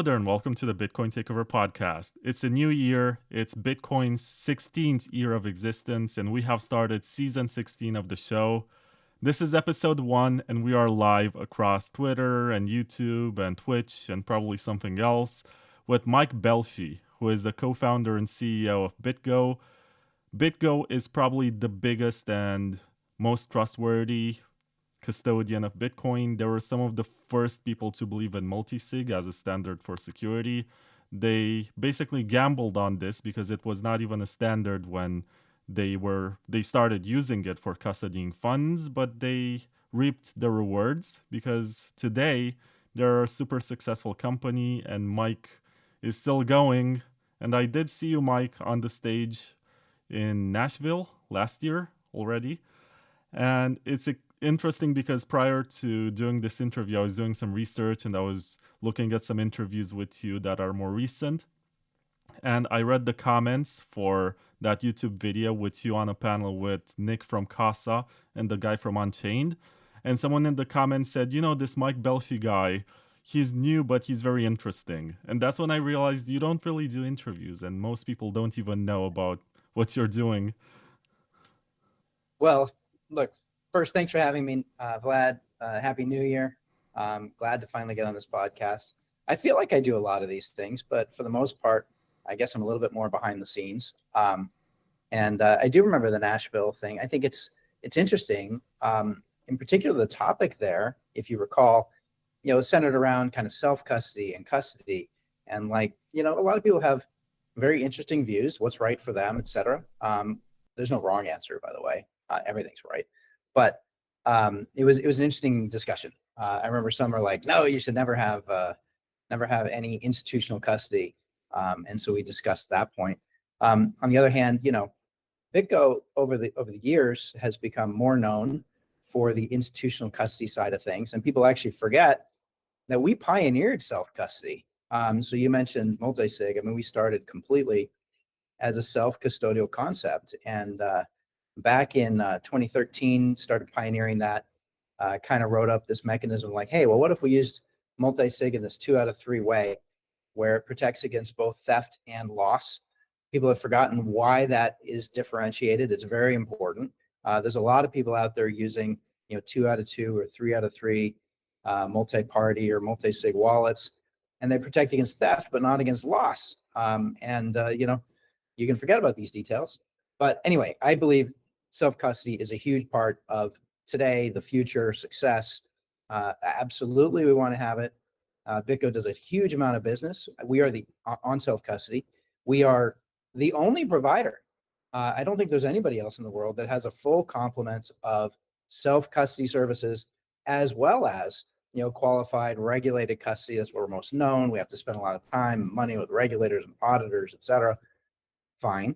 there, and welcome to the Bitcoin Takeover podcast. It's a new year. It's Bitcoin's 16th year of existence, and we have started season 16 of the show. This is episode 1, and we are live across Twitter and YouTube and Twitch and probably something else with Mike Belshe, who is the co-founder and CEO of BitGo. BitGo is probably the biggest and most trustworthy custodian of Bitcoin. They were some of the first people to believe in multisig as a standard for security. They basically gambled on this because it was not even a standard when they started using it for custodying funds, but they reaped the rewards because today they're a super successful company and Mike is still going. And I did see you, Mike, on the stage in Nashville last year already. And it's interesting because prior to doing this interview, I was doing some research and I was looking at some interviews with you that are more recent. And I read the comments for that YouTube video with you on a panel with Nick from Casa and the guy from Unchained. And someone in the comments said, you know, this Mike Belshe guy, he's new, but he's very interesting. And that's when I realized you don't really do interviews and most people don't even know about what you're doing. Well, look, first, thanks for having me, Vlad. Happy New Year. Glad to finally get on this podcast. I feel like I do a lot of these things, but for the most part, I guess I'm a little bit more behind the scenes. And I do remember the Nashville thing. I think it's interesting. In particular, the topic there, if you recall, is centered around kind of self-custody and custody. And a lot of people have very interesting views, what's right for them, et cetera. There's no wrong answer, by the way. Everything's right. But it was an interesting discussion. I remember some were like, no, you should never have any institutional custody. And so we discussed that point. On the other hand, BitGo over the years has become more known for the institutional custody side of things. And people actually forget that we pioneered self-custody. So you mentioned multi-sig. I mean, we started completely as a self-custodial concept. And back in 2013, started pioneering that, kind of wrote up this mechanism like, hey, well, what if we used multi-sig in this 2 out of 3 way where it protects against both theft and loss? People have forgotten why that is differentiated. It's very important. There's a lot of people out there using 2 out of 2 or 3 out of 3 multi-party or multi-sig wallets, and they protect against theft, but not against loss. You can forget about these details. But anyway, I believe self-custody is a huge part of today, the future, success. Absolutely, we want to have it. BitGo does a huge amount of business. We are on self-custody. We are the only provider. I don't think there's anybody else in the world that has a full complement of self-custody services as well as qualified regulated custody. That's where we're most known. We have to spend a lot of time and money with regulators and auditors, et cetera. Fine.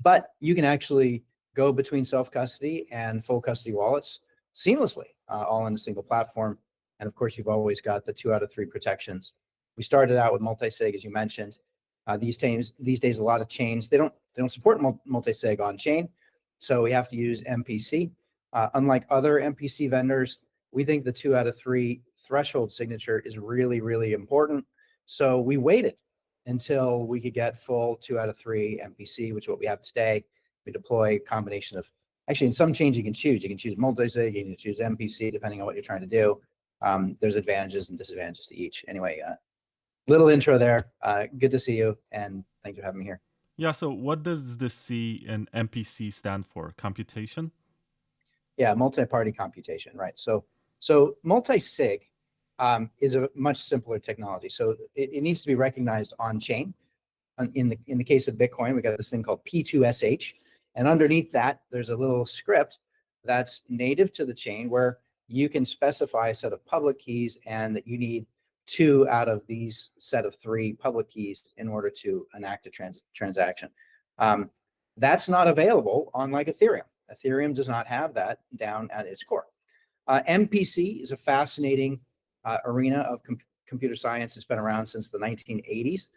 But you can actually go between self-custody and full custody wallets seamlessly, all in a single platform. And of course, you've always got the 2 out of 3 protections. We started out with multi-sig, as you mentioned. These days, a lot of chains, they don't support multi-sig on chain. So we have to use MPC. Unlike other MPC vendors, we think the 2 out of 3 threshold signature is really, really important. So we waited until we could get full 2 out of 3 MPC, which is what we have today. We deploy a combination of, actually in some chains you can choose multi-sig, you can choose MPC, depending on what you're trying to do. There's advantages and disadvantages to each. Anyway, little intro there. Good to see you, and thanks for having me here. Yeah, so what does the C in MPC stand for? Computation? Yeah, multi-party computation, right? So multi-sig is a much simpler technology. So it needs to be recognized on chain. In the case of Bitcoin, we got this thing called P2SH, and underneath that, there's a little script that's native to the chain where you can specify a set of public keys and that you need 2 out of these set of 3 public keys in order to enact a transaction. That's not available on Ethereum. Ethereum does not have that down at its core. MPC is a fascinating arena of computer science. It's been around since the 1980s.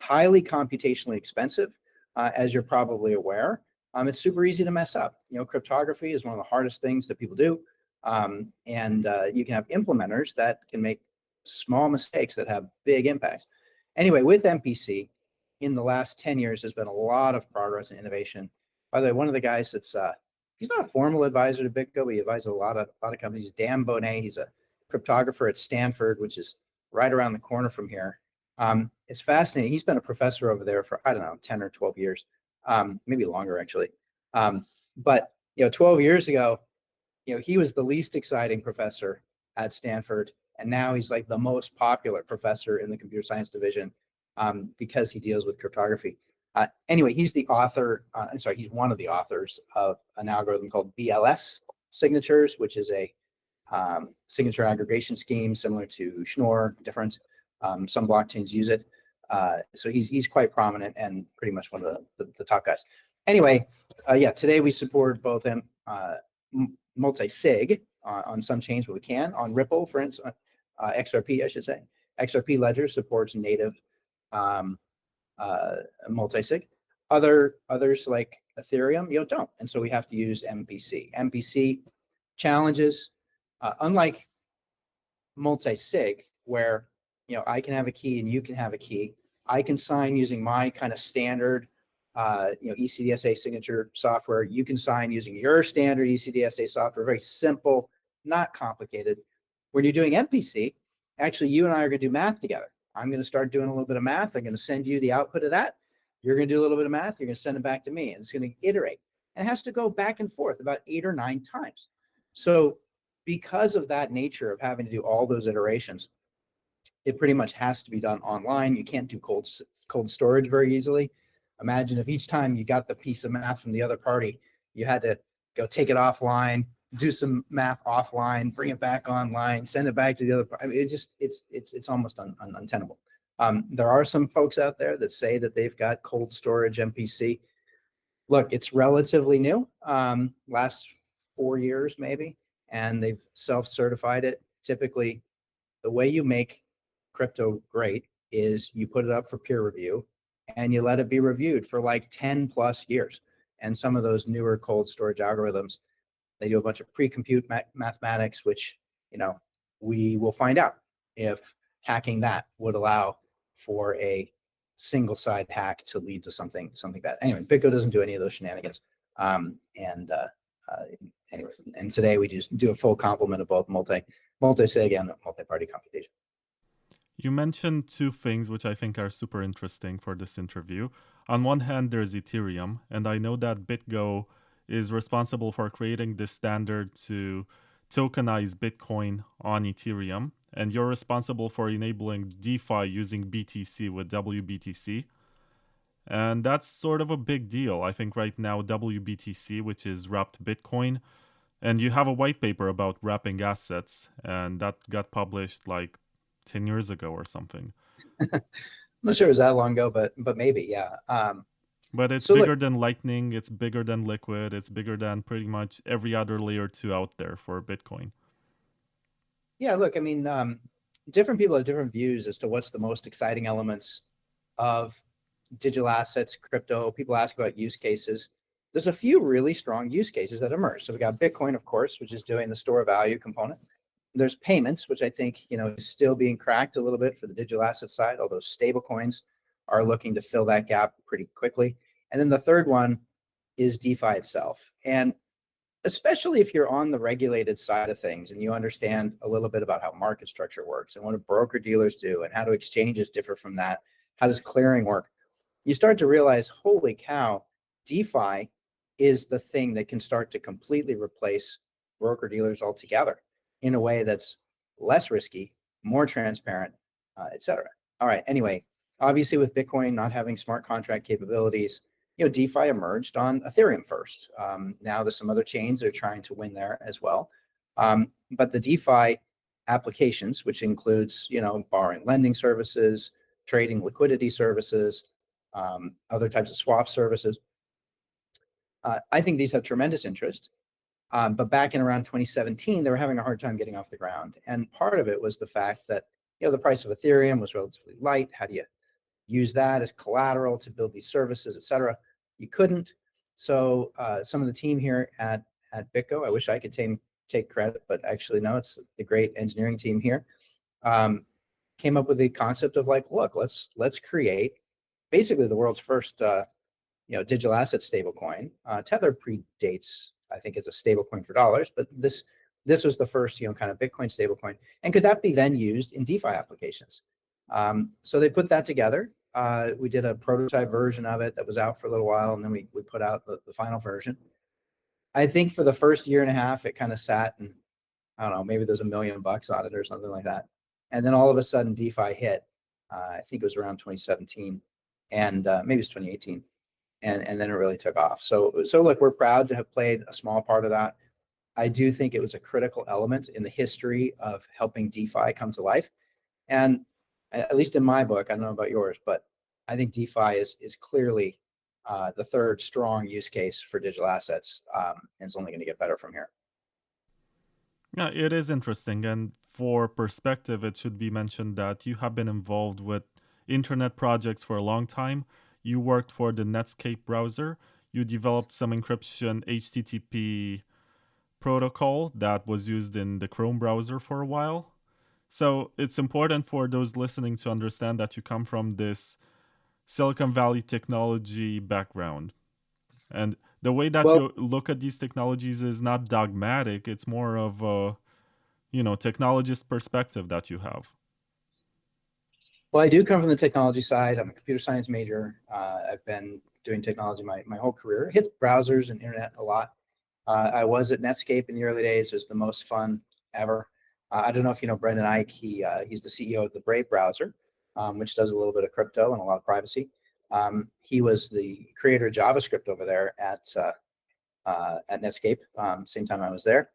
Highly computationally expensive, as you're probably aware. It's super easy to mess up. Cryptography is one of the hardest things that people do. And you can have implementers that can make small mistakes that have big impacts. Anyway, with MPC, in the last 10 years, there's been a lot of progress and innovation. By the way, one of the guys that's he's not a formal advisor to BitGo, but he advises a lot of companies. Dan Bonet, he's a cryptographer at Stanford, which is right around the corner from here. It's fascinating. He's been a professor over there for, I don't know, 10 or 12 years, maybe longer actually. But 12 years ago, he was the least exciting professor at Stanford, and now he's like the most popular professor in the computer science division because he deals with cryptography. Anyway, he's the author. He's one of the authors of an algorithm called BLS signatures, which is a signature aggregation scheme similar to Schnorr. Different. Some blockchains use it. So he's quite prominent and pretty much one of the top guys. Anyway, today we support both multi-sig on some chains where we can. On Ripple, for instance, XRP, I should say. XRP Ledger supports native multi-sig. Others like Ethereum, don't. And so we have to use MPC. MPC challenges, unlike multi-sig, where I can have a key and you can have a key. I can sign using my kind of standard ECDSA signature software. You can sign using your standard ECDSA software. Very simple, not complicated. When you're doing MPC, actually you and I are going to do math together. I'm going to start doing a little bit of math. I'm going to send you the output of that. You're going to do a little bit of math. You're going to send it back to me, and it's going to iterate. And it has to go back and forth about 8 or 9 times. So because of that nature of having to do all those iterations, it pretty much has to be done online. You can't do cold storage very easily. Imagine if each time you got the piece of math from the other party, you had to go take it offline, do some math offline, bring it back online, send it back to the other party. I mean, it's almost untenable. There are some folks out there that say that they've got cold storage MPC. Look, it's relatively new, last 4 years maybe, and they've self-certified it. Typically, the way you make crypto great is you put it up for peer review and you let it be reviewed for like 10 plus years. And some of those newer cold storage algorithms, they do a bunch of pre-compute mathematics, which, we will find out if hacking that would allow for a single side hack to lead to something bad. Anyway, BitGo doesn't do any of those shenanigans. Anyway, and today we just do a full complement of both multi-sig and multi-party computation. You mentioned 2 things which I think are super interesting for this interview. On one hand, there's Ethereum, and I know that BitGo is responsible for creating this standard to tokenize Bitcoin on Ethereum, and you're responsible for enabling DeFi using BTC with WBTC. And that's sort of a big deal. I think right now WBTC, which is wrapped Bitcoin, and you have a white paper about wrapping assets, and that got published like 10 years ago or something. I'm not sure it was that long ago, but maybe, yeah. But it's bigger than Lightning, it's bigger than Liquid, it's bigger than pretty much every other layer 2 out there for Bitcoin. Yeah, look, I mean, different people have different views as to what's the most exciting elements of digital assets, crypto. People ask about use cases. There's a few really strong use cases that emerge. So we got Bitcoin, of course, which is doing the store of value component. There's payments, which I think, is still being cracked a little bit for the digital asset side, although stable coins are looking to fill that gap pretty quickly. And then the third one is DeFi itself. And especially if you're on the regulated side of things and you understand a little bit about how market structure works and what do broker dealers do and how do exchanges differ from that, how does clearing work, you start to realize, holy cow, DeFi is the thing that can start to completely replace broker dealers altogether in a way that's less risky, more transparent, et cetera. All right, anyway, obviously with Bitcoin not having smart contract capabilities, DeFi emerged on Ethereum first. Now there's some other chains that are trying to win there as well. But the DeFi applications, which includes, borrowing lending services, trading liquidity services, other types of swap services, I think these have tremendous interest. But back in around 2017, they were having a hard time getting off the ground. And part of it was the fact that, the price of Ethereum was relatively light. How do you use that as collateral to build these services, et cetera? You couldn't. So some of the team here at BitGo, I wish I could take credit, but actually no, it's the great engineering team here. came up with the concept of like, look, let's create basically the world's first digital asset stablecoin. Tether predates, I think, as a stablecoin for dollars, but this was the first kind of Bitcoin stablecoin. And could that be then used in DeFi applications? So they put that together. We did a prototype version of it that was out for a little while, and then we put out the final version. I think for the first year and a half, it kind of sat, and I don't know, maybe there's $1 million on it or something like that. And then all of a sudden DeFi hit. I think it was around 2017 and maybe it's 2018. And then it really took off. So look, we're proud to have played a small part of that. I do think it was a critical element in the history of helping DeFi come to life. And at least in my book, I don't know about yours, but I think DeFi is clearly the third strong use case for digital assets, and it's only going to get better from here. Yeah, it is interesting. And for perspective, it should be mentioned that you have been involved with internet projects for a long time. You worked for the Netscape browser. You developed some encryption HTTP protocol that was used in the Chrome browser for a while. So it's important for those listening to understand that you come from this Silicon Valley technology background. And the way that you look at these technologies is not dogmatic. It's more of a, technologist perspective that you have. Well, I do come from the technology side. I'm a computer science major. I've been doing technology my whole career. Hit browsers and internet a lot. I was at Netscape in the early days. It was the most fun ever. I don't know if you know Brendan Eich. He's the CEO of the Brave browser, which does a little bit of crypto and a lot of privacy. He was the creator of JavaScript over there at Netscape, same time I was there.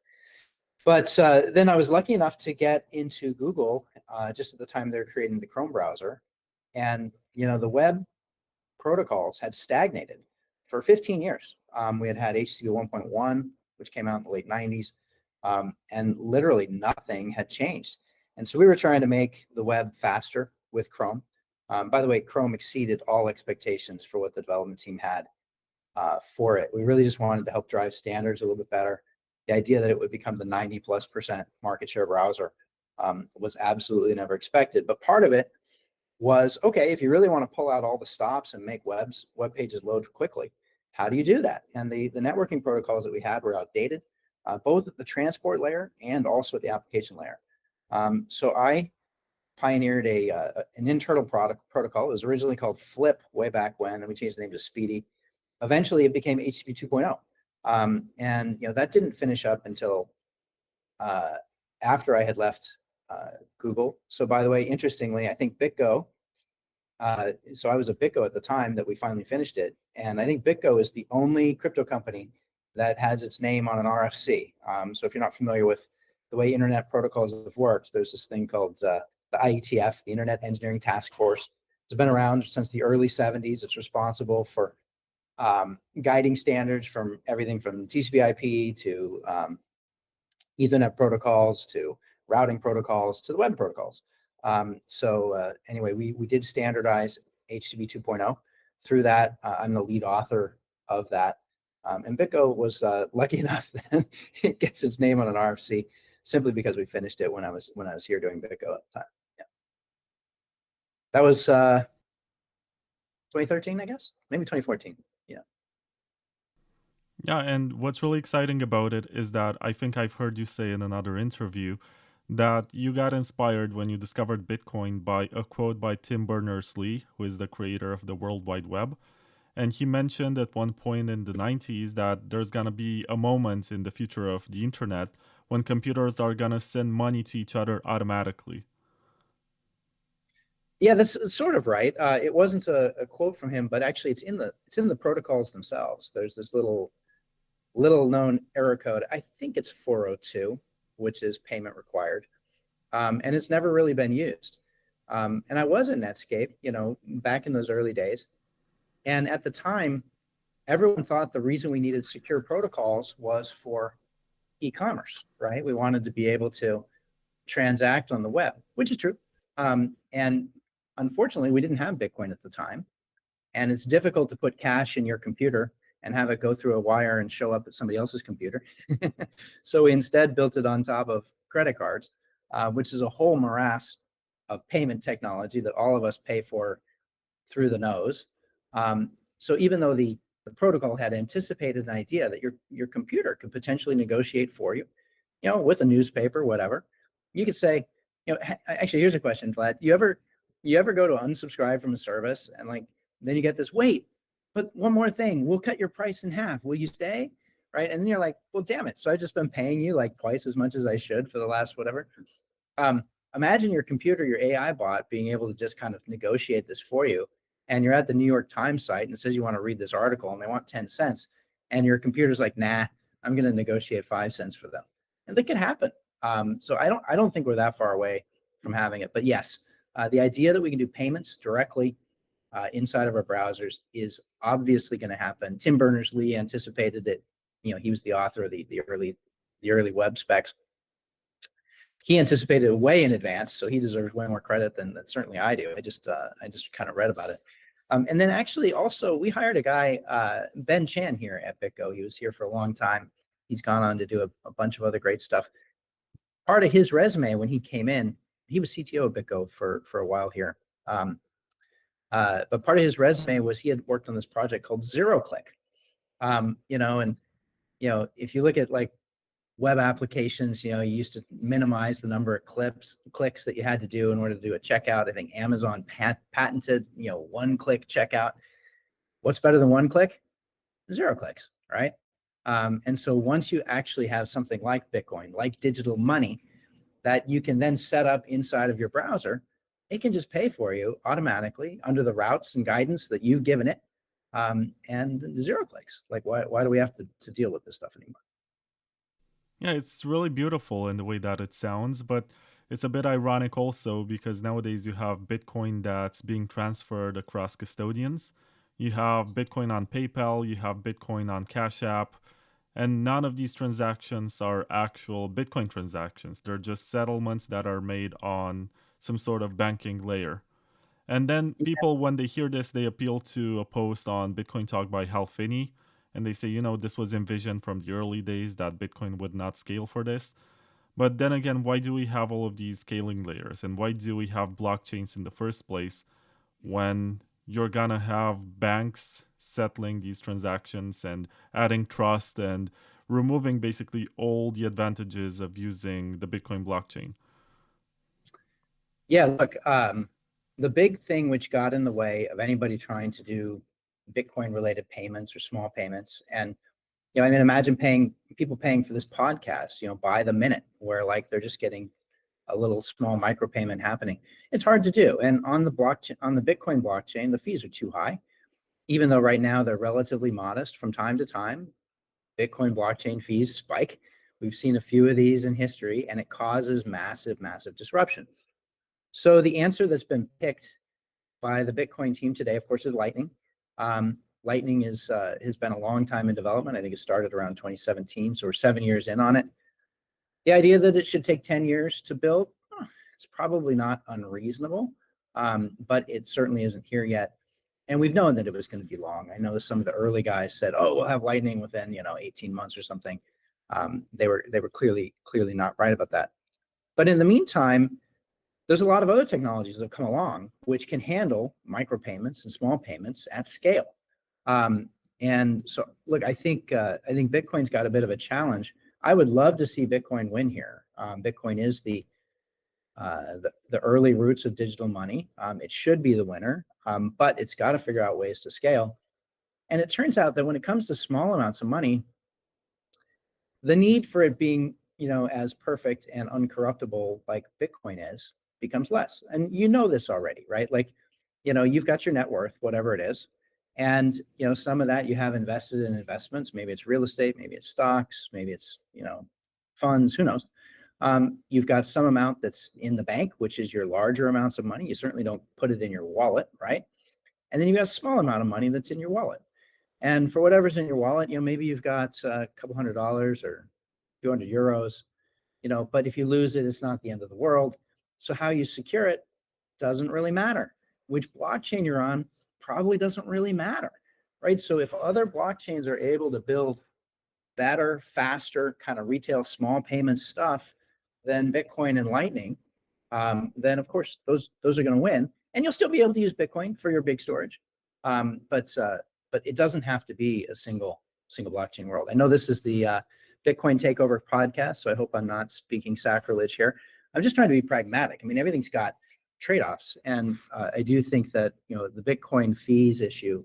But then I was lucky enough to get into Google just at the time they were creating the Chrome browser. And, the web protocols had stagnated for 15 years. We had HTTP 1.1, which came out in the late 90s, and literally nothing had changed. And so we were trying to make the web faster with Chrome. By the way, Chrome exceeded all expectations for what the development team had for it. We really just wanted to help drive standards a little bit better. The idea that it would become the 90+% market share browser was absolutely never expected. But part of it was, okay, if you really want to pull out all the stops and make web pages load quickly, how do you do that? And the networking protocols that we had were outdated, both at the transport layer and also at the application layer. So I pioneered an internal protocol. It was originally called Flip way back when, then we changed the name to Speedy. Eventually, it became HTTP 2.0. And that didn't finish up until after I had left Google. So by the way, interestingly, I think BitGo, so I was at BitGo at the time that we finally finished it. And I think BitGo is the only crypto company that has its name on an RFC. So if you're not familiar with the way internet protocols have worked, there's this thing called the IETF, the Internet Engineering Task Force. It's been around since the early 70s. It's responsible for guiding standards from everything from TCP/IP to Ethernet protocols to routing protocols to the web protocols. So anyway, we did standardize HTTP 2.0. Through that, I'm the lead author of that. And BitGo was lucky enough that it gets its name on an RFC simply because we finished it when I was here doing BitGo at the time. Yeah, that was 2013, I guess, maybe 2014. Yeah, and what's really exciting about it is that I think I've heard you say in another interview that you got inspired when you discovered Bitcoin by a quote by Tim Berners-Lee, who is the creator of the World Wide Web. And he mentioned at one point in the 90s that there's going to be a moment in the future of the internet when computers are going to send money to each other automatically. Yeah, that's sort of right. It wasn't a quote from him, but actually it's in the protocols themselves. There's this little known error code. I think it's 402, which is payment required. And it's never really been used. And I was in Netscape, back in those early days. And at the time, everyone thought the reason we needed secure protocols was for e-commerce, right? We wanted to be able to transact on the web, which is true. And unfortunately, we didn't have Bitcoin at the time. And it's difficult to put cash in your computer and have it go through a wire and show up at somebody else's computer. So we instead built it on top of credit cards, which is a whole morass of payment technology that all of us pay for through the nose. So even though the protocol had anticipated an idea that your computer could potentially negotiate for you, with a newspaper, whatever, you could say, actually, here's a question, Vlad. You ever go to unsubscribe from a service and then you get this, wait, but one more thing, we'll cut your price in half. Will you stay? Right? And then you're like, well, damn it. So I've just been paying you like twice as much as I should for the last whatever. Imagine your computer, your AI bot being able to just kind of negotiate this for you. And you're at the New York Times site and it says you want to read this article and they want 10 cents. And your computer's like, nah, I'm going to negotiate 5 cents for them. And that can happen. So I don't think we're that far away from having it. But yes, the idea that we can do payments directly inside of our browsers is obviously going to happen. Tim Berners-Lee anticipated it. He was the author of the early web specs. He anticipated it way in advance, so he deserves way more credit than certainly I do. I just kind of read about it. And then actually also we hired a guy, Ben Chan here at BitGo. He was here for a long time. He's gone on to do a bunch of other great stuff. Part of his resume when he came in, he was CTO of BitGo for a while here. But part of his resume was he had worked on this project called ZeroClick. If you look at like web applications, you used to minimize the number of clicks that you had to do in order to do a checkout. I think Amazon patented, one-click checkout. What's better than one click? 0 clicks, right? And so once you actually have something like Bitcoin, like digital money, that you can then set up inside of your browser, it can just pay for you automatically under the routes and guidance that you've given it, and 0 clicks. Like, why do we have to deal with this stuff anymore? Yeah, it's really beautiful in the way that it sounds, but it's a bit ironic also because nowadays you have Bitcoin that's being transferred across custodians. You have Bitcoin on PayPal, you have Bitcoin on Cash App, and none of these transactions are actual Bitcoin transactions. They're just settlements that are made on some sort of banking layer. And then people, when they hear this, they appeal to a post on Bitcoin Talk by Hal Finney, and they say, this was envisioned from the early days that Bitcoin would not scale for this. But then again, why do we have all of these scaling layers? And why do we have blockchains in the first place when you're going to have banks settling these transactions and adding trust and removing basically all the advantages of using the Bitcoin blockchain? Yeah, look, the big thing which got in the way of anybody trying to do Bitcoin related payments or small payments, and imagine people paying for this podcast, by the minute, where like they're just getting a little small micropayment happening. It's hard to do. And on the blockchain, on the Bitcoin blockchain, the fees are too high, even though right now they're relatively modest. From time to time, Bitcoin blockchain fees spike. We've seen a few of these in history, and it causes massive disruption. So the answer that's been picked by the Bitcoin team today, of course, is Lightning. Lightning has been a long time in development. I think it started around 2017, so we're 7 years in on it. The idea that it should take 10 years to build, it's probably not unreasonable, but it certainly isn't here yet. And we've known that it was going to be long. I know some of the early guys said, "Oh, we'll have Lightning within 18 months or something." They were clearly not right about that. But in the meantime, there's a lot of other technologies that have come along which can handle micropayments and small payments at scale. And so, look, I think Bitcoin's got a bit of a challenge. I would love to see Bitcoin win here. Bitcoin is the early roots of digital money. It should be the winner, but it's got to figure out ways to scale. And it turns out that when it comes to small amounts of money, the need for it being, as perfect and uncorruptible like Bitcoin is, becomes less. And this already, right? Like, you've got your net worth, whatever it is. And, some of that you have invested in investments. Maybe it's real estate, maybe it's stocks, maybe it's, funds, who knows? You've got some amount that's in the bank, which is your larger amounts of money. You certainly don't put it in your wallet, right? And then you've got a small amount of money that's in your wallet. And for whatever's in your wallet, maybe you've got a couple $100 or €200, but if you lose it, it's not the end of the world. So how you secure it doesn't really matter. Which blockchain you're on probably doesn't really matter, right? So if other blockchains are able to build better, faster kind of retail small payment stuff than Bitcoin and Lightning, then of course those are going to win, and you'll still be able to use Bitcoin for your big storage. But it doesn't have to be a single blockchain world. I know this is the Bitcoin Takeover podcast, so I hope I'm not speaking sacrilege here. I'm just trying to be pragmatic. I mean, everything's got trade-offs, and I do think that the Bitcoin fees issue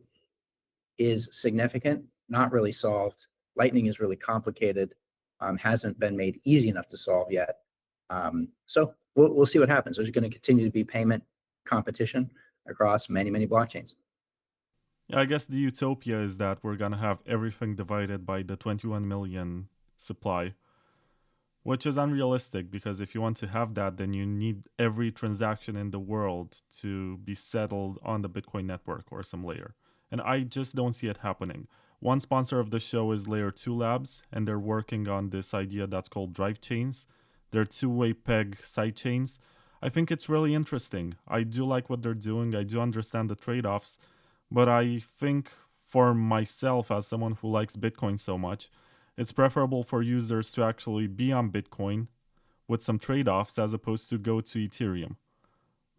is significant, not really solved. Lightning is really complicated, hasn't been made easy enough to solve yet. So we'll see what happens. There's going to continue to be payment competition across many blockchains. Yeah, I guess the utopia is that we're going to have everything divided by the 21 million supply, which is unrealistic, because if you want to have that, then you need every transaction in the world to be settled on the Bitcoin network or some layer. And I just don't see it happening. One sponsor of the show is Layer 2 Labs, and they're working on this idea that's called Drivechains. They're two-way peg sidechains. I think it's really interesting. I do like what they're doing. I do understand the trade-offs. But I think for myself, as someone who likes Bitcoin so much, it's preferable for users to actually be on Bitcoin with some trade-offs as opposed to go to Ethereum.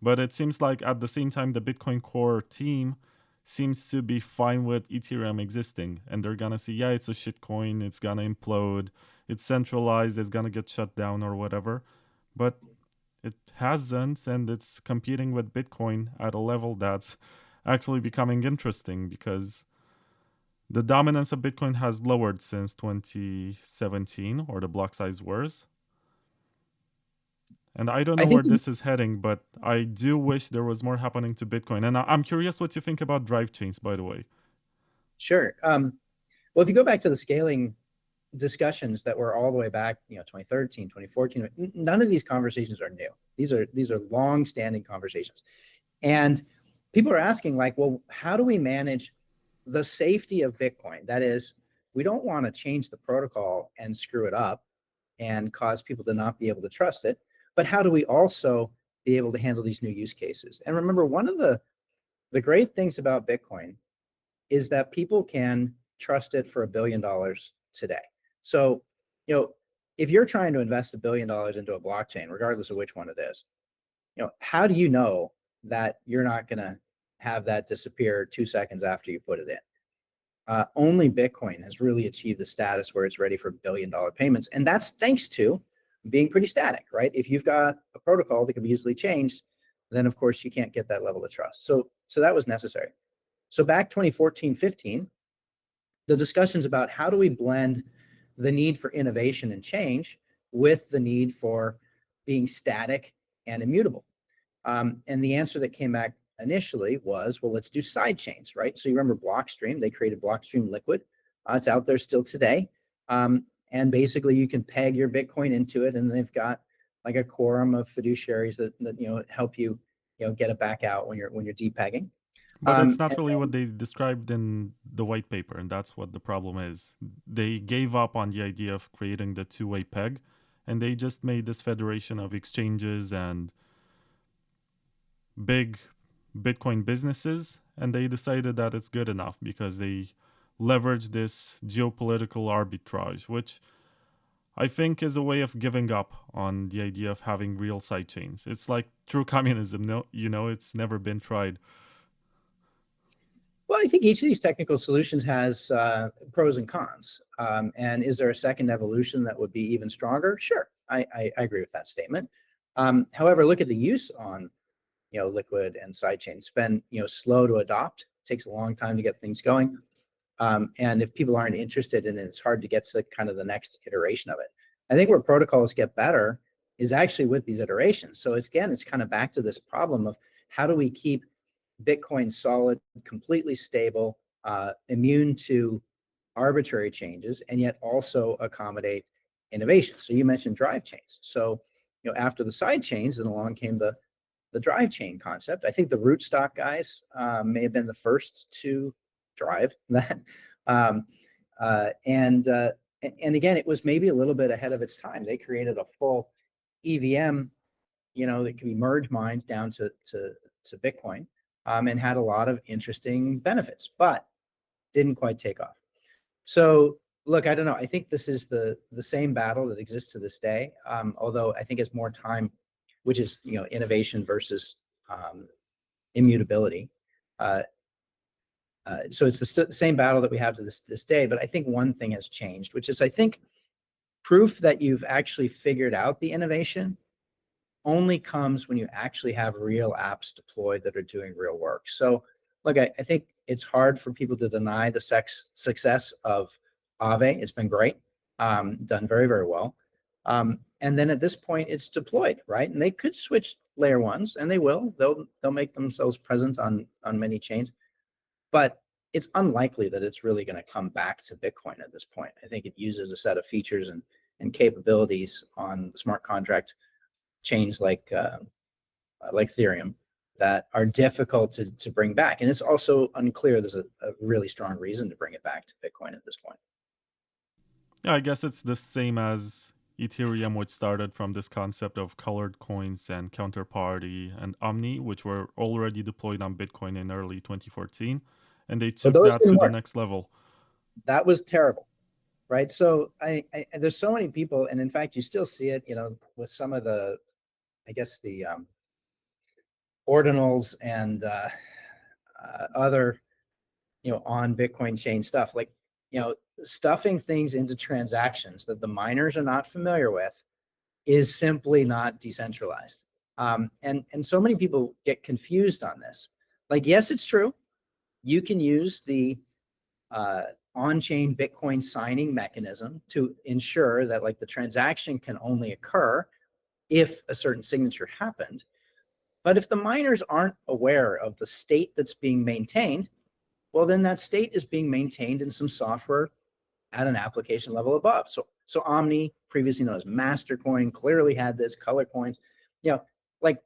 But it seems like at the same time, the Bitcoin Core team seems to be fine with Ethereum existing. And they're going to say, yeah, it's a shitcoin, it's going to implode, it's centralized, it's going to get shut down or whatever. But it hasn't, and it's competing with Bitcoin at a level that's actually becoming interesting, because the dominance of Bitcoin has lowered since 2017, or the block size wars. And I don't know where this is heading, but I do wish there was more happening to Bitcoin. And I'm curious what you think about Drivechains, by the way. Sure. Well, if you go back to the scaling discussions that were all the way back, 2013, 2014, none of these conversations are new. These are long-standing conversations. And people are asking, like, well, how do we manage the safety of Bitcoin? That is, we don't want to change the protocol and screw it up and cause people to not be able to trust it. But how do we also be able to handle these new use cases? And remember, one of the great things about Bitcoin is that people can trust it for $1 billion today. So, if you're trying to invest $1 billion into a blockchain, regardless of which one it is, how do you know that you're not going to have that disappear 2 seconds after you put it in? Only Bitcoin has really achieved the status where it's ready for $1 billion payments. And that's thanks to being pretty static, right? If you've got a protocol that can be easily changed, then of course you can't get that level of trust. So that was necessary. So back 2014, 15, the discussions about how do we blend the need for innovation and change with the need for being static and immutable. And the answer that came back initially was, well, let's do side chains, right? So you remember Blockstream, they created Blockstream Liquid. It's out there still today. And basically you can peg your Bitcoin into it, and they've got like a quorum of fiduciaries that help you get it back out when you're depegging. But it's not really what they described in the white paper, and that's what the problem is. They gave up on the idea of creating the two-way peg, and they just made this federation of exchanges and big Bitcoin businesses, and they decided that it's good enough because they leverage this geopolitical arbitrage, which I think is a way of giving up on the idea of having real sidechains. It's like true communism, it's never been tried. Well, I think each of these technical solutions has pros and cons. And is there a second evolution that would be even stronger? Sure, I agree with that statement. However, look at the use on Liquid and sidechains. It's been slow to adopt. It takes a long time to get things going. And if people aren't interested in it, it's hard to get to kind of the next iteration of it. I think where protocols get better is actually with these iterations. So it's kind of back to this problem of how do we keep Bitcoin solid, completely stable, immune to arbitrary changes, and yet also accommodate innovation. So you mentioned drive chains. So after the side chains, then along came the drive chain concept. I think the rootstock guys may have been the first to drive that. And again, it was maybe a little bit ahead of its time. They created a full EVM, that can be merge mined down to Bitcoin, and had a lot of interesting benefits, but didn't quite take off. So look, I don't know. I think this is the same battle that exists to this day. Although I think as more time which is, innovation versus immutability. So it's the same battle that we have to this day, but I think one thing has changed, which is, I think, proof that you've actually figured out the innovation only comes when you actually have real apps deployed that are doing real work. So look, I think it's hard for people to deny the success of Aave. It's been great, done very, very well. And then at this point, it's deployed, right? And they could switch layer ones, and they will. They'll make themselves present on many chains, but it's unlikely that it's really going to come back to Bitcoin at this point. I think it uses a set of features and capabilities on the smart contract chains like Ethereum that are difficult to bring back. And it's also unclear there's a really strong reason to bring it back to Bitcoin at this point. Yeah, I guess it's the same as Ethereum, which started from this concept of colored coins and counterparty and Omni, which were already deployed on Bitcoin in early 2014. And they took that to the next level. That was terrible, right? So there's so many people, and in fact, you still see it, with some of the, I guess, the ordinals and other, on Bitcoin chain stuff, like, stuffing things into transactions that the miners are not familiar with is simply not decentralized. And so many people get confused on this. Like, yes, it's true. You can use the on-chain Bitcoin signing mechanism to ensure that, like, the transaction can only occur if a certain signature happened. But if the miners aren't aware of the state that's being maintained, well, then that state is being maintained in some software at an application level above. So Omni, previously known as Mastercoin, clearly had this, color coins, like,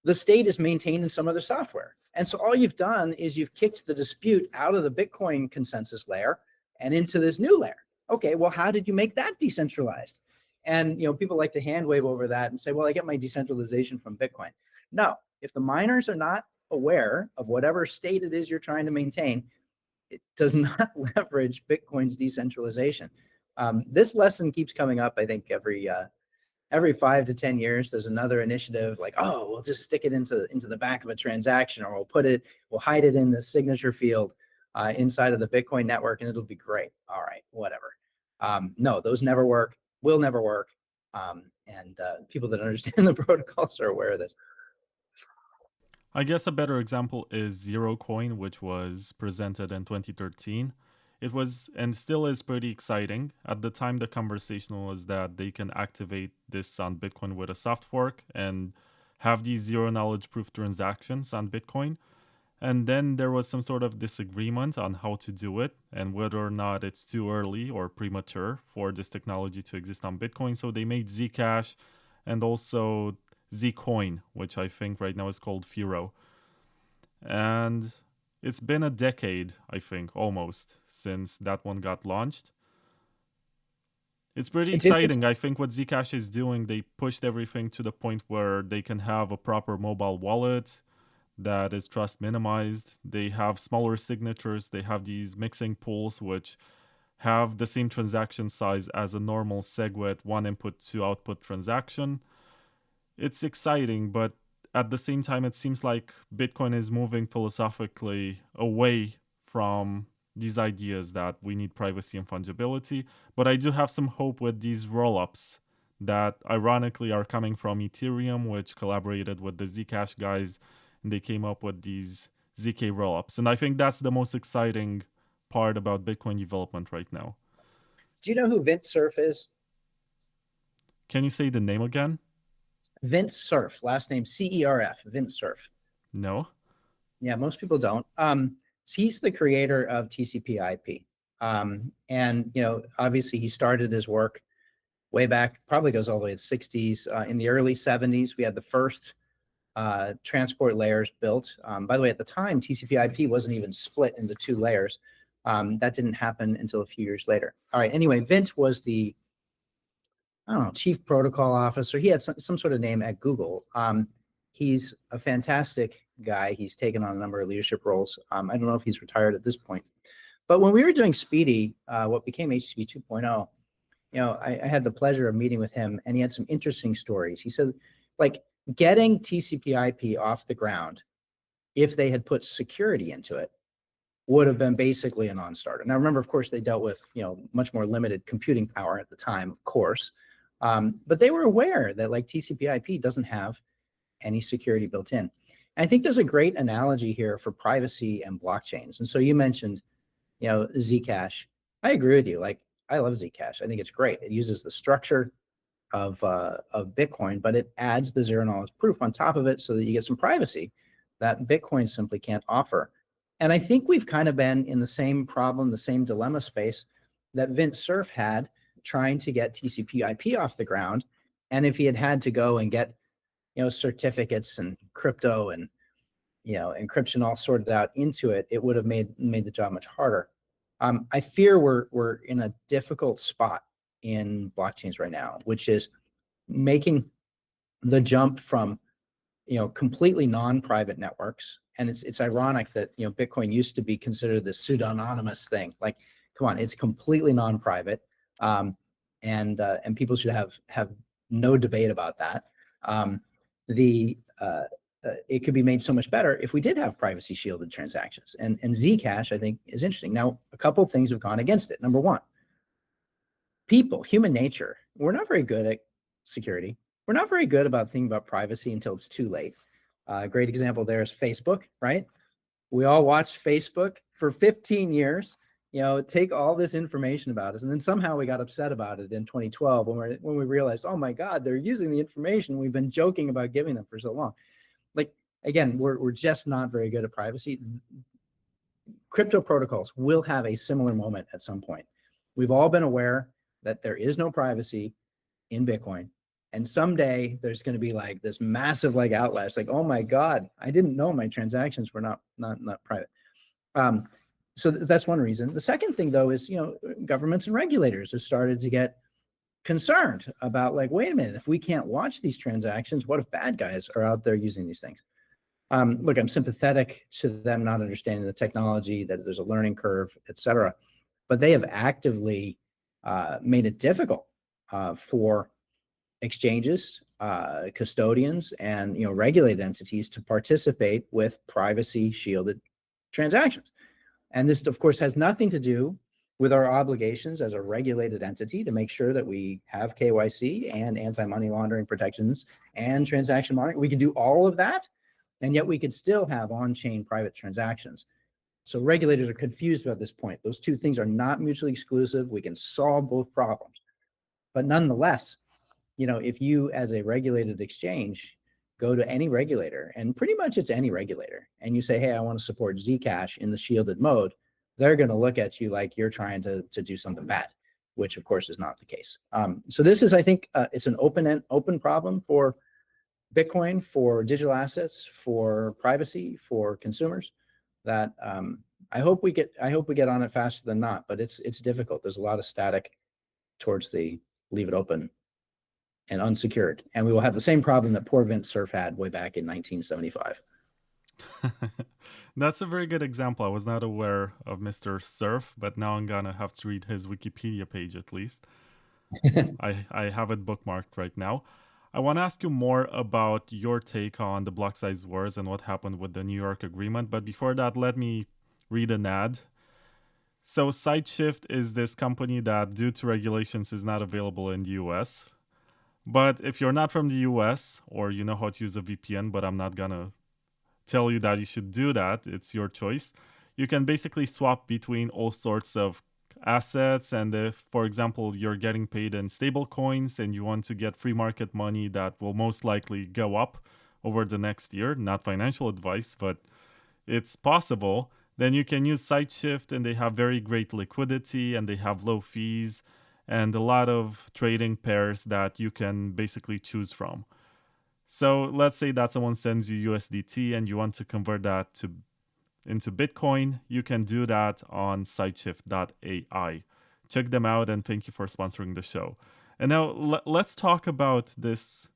the state is maintained in some other software. And so all you've done is you've kicked the dispute out of the Bitcoin consensus layer and into this new layer. Okay, well, how did you make that decentralized? And people like to hand wave over that and say, well, I get my decentralization from Bitcoin. No, if the miners are not aware of whatever state it is you're trying to maintain, it does not leverage Bitcoin's decentralization. This lesson keeps coming up, I think, every 5 to 10 years. There's another initiative like, oh, we'll just stick it into the back of a transaction, or we'll hide it in the signature field inside of the Bitcoin network, and it'll be great. All right, whatever. No, those never work, will never work. And people that understand the protocols are aware of this. I guess a better example is Zero Coin, which was presented in 2013. It was and still is pretty exciting. At the time, the conversation was that they can activate this on Bitcoin with a soft fork and have these zero knowledge proof transactions on Bitcoin. And then there was some sort of disagreement on how to do it and whether or not it's too early or premature for this technology to exist on Bitcoin. So they made Zcash and also Zcoin, which I think right now is called Firo. And it's been a decade, I think, almost, since that one got launched. It's pretty exciting. I think what Zcash is doing, they pushed everything to the point where they can have a proper mobile wallet that is trust minimized. They have smaller signatures. They have these mixing pools, which have the same transaction size as a normal SegWit one input, two output transaction. It's exciting, but at the same time, it seems like Bitcoin is moving philosophically away from these ideas that we need privacy and fungibility. But I do have some hope with these rollups that ironically are coming from Ethereum, which collaborated with the Zcash guys, and they came up with these ZK rollups. And I think that's the most exciting part about Bitcoin development right now. Do you know who Vint Cerf is? Can you say the name again? Vint Cerf, last name CERF, Vint Cerf. No. Yeah, most people don't. He's the creator of TCP/IP. And, obviously he started his work way back, probably goes all the way to the 60s. In the early 70s, we had the first transport layers built. By the way, at the time, TCP/IP wasn't even split into 2 layers. That didn't happen until a few years later. All right, anyway, Vint was the chief protocol officer. He had some sort of name at Google. He's a fantastic guy. He's taken on a number of leadership roles. I don't know if he's retired at this point. But when we were doing Speedy, what became HTTP 2.0, I had the pleasure of meeting with him, and he had some interesting stories. He said, like, getting TCP/IP off the ground, if they had put security into it, would have been basically a non-starter. Now, remember, of course, they dealt with much more limited computing power at the time, of course, but they were aware that like TCP/IP doesn't have any security built in. And I think there's a great analogy here for privacy and blockchains. And so you mentioned, Zcash. I agree with you. Like, I love Zcash. I think it's great. It uses the structure of Bitcoin, but it adds the zero knowledge proof on top of it so that you get some privacy that Bitcoin simply can't offer. And I think we've kind of been in the same problem, the same dilemma space that Vint Cerf had trying to get TCP/IP off the ground. And if he had to go and get, certificates and crypto and, encryption all sorted out into it, it would have made the job much harder. I fear we're in a difficult spot in blockchains right now, which is making the jump from, completely non-private networks. And it's ironic that, Bitcoin used to be considered this pseudonymous thing. Like, come on, it's completely non-private. And people should have no debate about that. It could be made so much better if we did have privacy shielded transactions. And Zcash, I think, is interesting. Now, a couple of things have gone against it. Number one, human nature, we're not very good at security. We're not very good about thinking about privacy until it's too late. A great example there is Facebook, right? We all watched Facebook for 15 years, take all this information about us. And then somehow we got upset about it in 2012 when we realized, oh my God, they're using the information we've been joking about giving them for so long. Like, again, we're just not very good at privacy. Crypto protocols will have a similar moment at some point. We've all been aware that there is no privacy in Bitcoin. And someday there's going to be like this massive outlash, like, oh my God, I didn't know my transactions were not private. So that's one reason. The second thing, though, is, governments and regulators have started to get concerned about, like, wait a minute, if we can't watch these transactions, what if bad guys are out there using these things? Look, I'm sympathetic to them not understanding the technology, that there's a learning curve, et cetera. But they have actively made it difficult for exchanges, custodians, and regulated entities to participate with privacy shielded transactions. And this, of course, has nothing to do with our obligations as a regulated entity to make sure that we have KYC and anti-money laundering protections and transaction monitoring. We can do all of that, and yet we could still have on-chain private transactions. So regulators are confused about this point. Those two things are not mutually exclusive. We can solve both problems. But nonetheless, if you as a regulated exchange go to any regulator, and pretty much it's any regulator, and you say, hey, I want to support Zcash in the shielded mode, they're going to look at you like you're trying to do something bad, which of course is not the case. So this is, I think, it's an open problem for Bitcoin, for digital assets, for privacy, for consumers, that I hope we get on it faster than not, but it's difficult. There's a lot of static towards the leave it open and unsecured. And we will have the same problem that poor Vint Cerf had way back in 1975. That's a very good example. I was not aware of Mr. Cerf, but now I'm gonna have to read his Wikipedia page at least. I have it bookmarked right now. I want to ask you more about your take on the block size wars and what happened with the New York agreement. But before that, let me read an ad. So SideShift is this company that, due to regulations, is not available in the US. But if you're not from the US, or you know how to use a VPN, but I'm not gonna tell you that you should do that, it's your choice, you can basically swap between all sorts of assets. And if, for example, you're getting paid in stable coins and you want to get free market money that will most likely go up over the next year, not financial advice, but it's possible, then you can use SideShift, and they have very great liquidity and they have low fees and a lot of trading pairs that you can basically choose from. So let's say that someone sends you USDT and you want to convert that into Bitcoin. You can do that on sideshift.ai. Check them out, and thank you for sponsoring the show. And now let's talk about this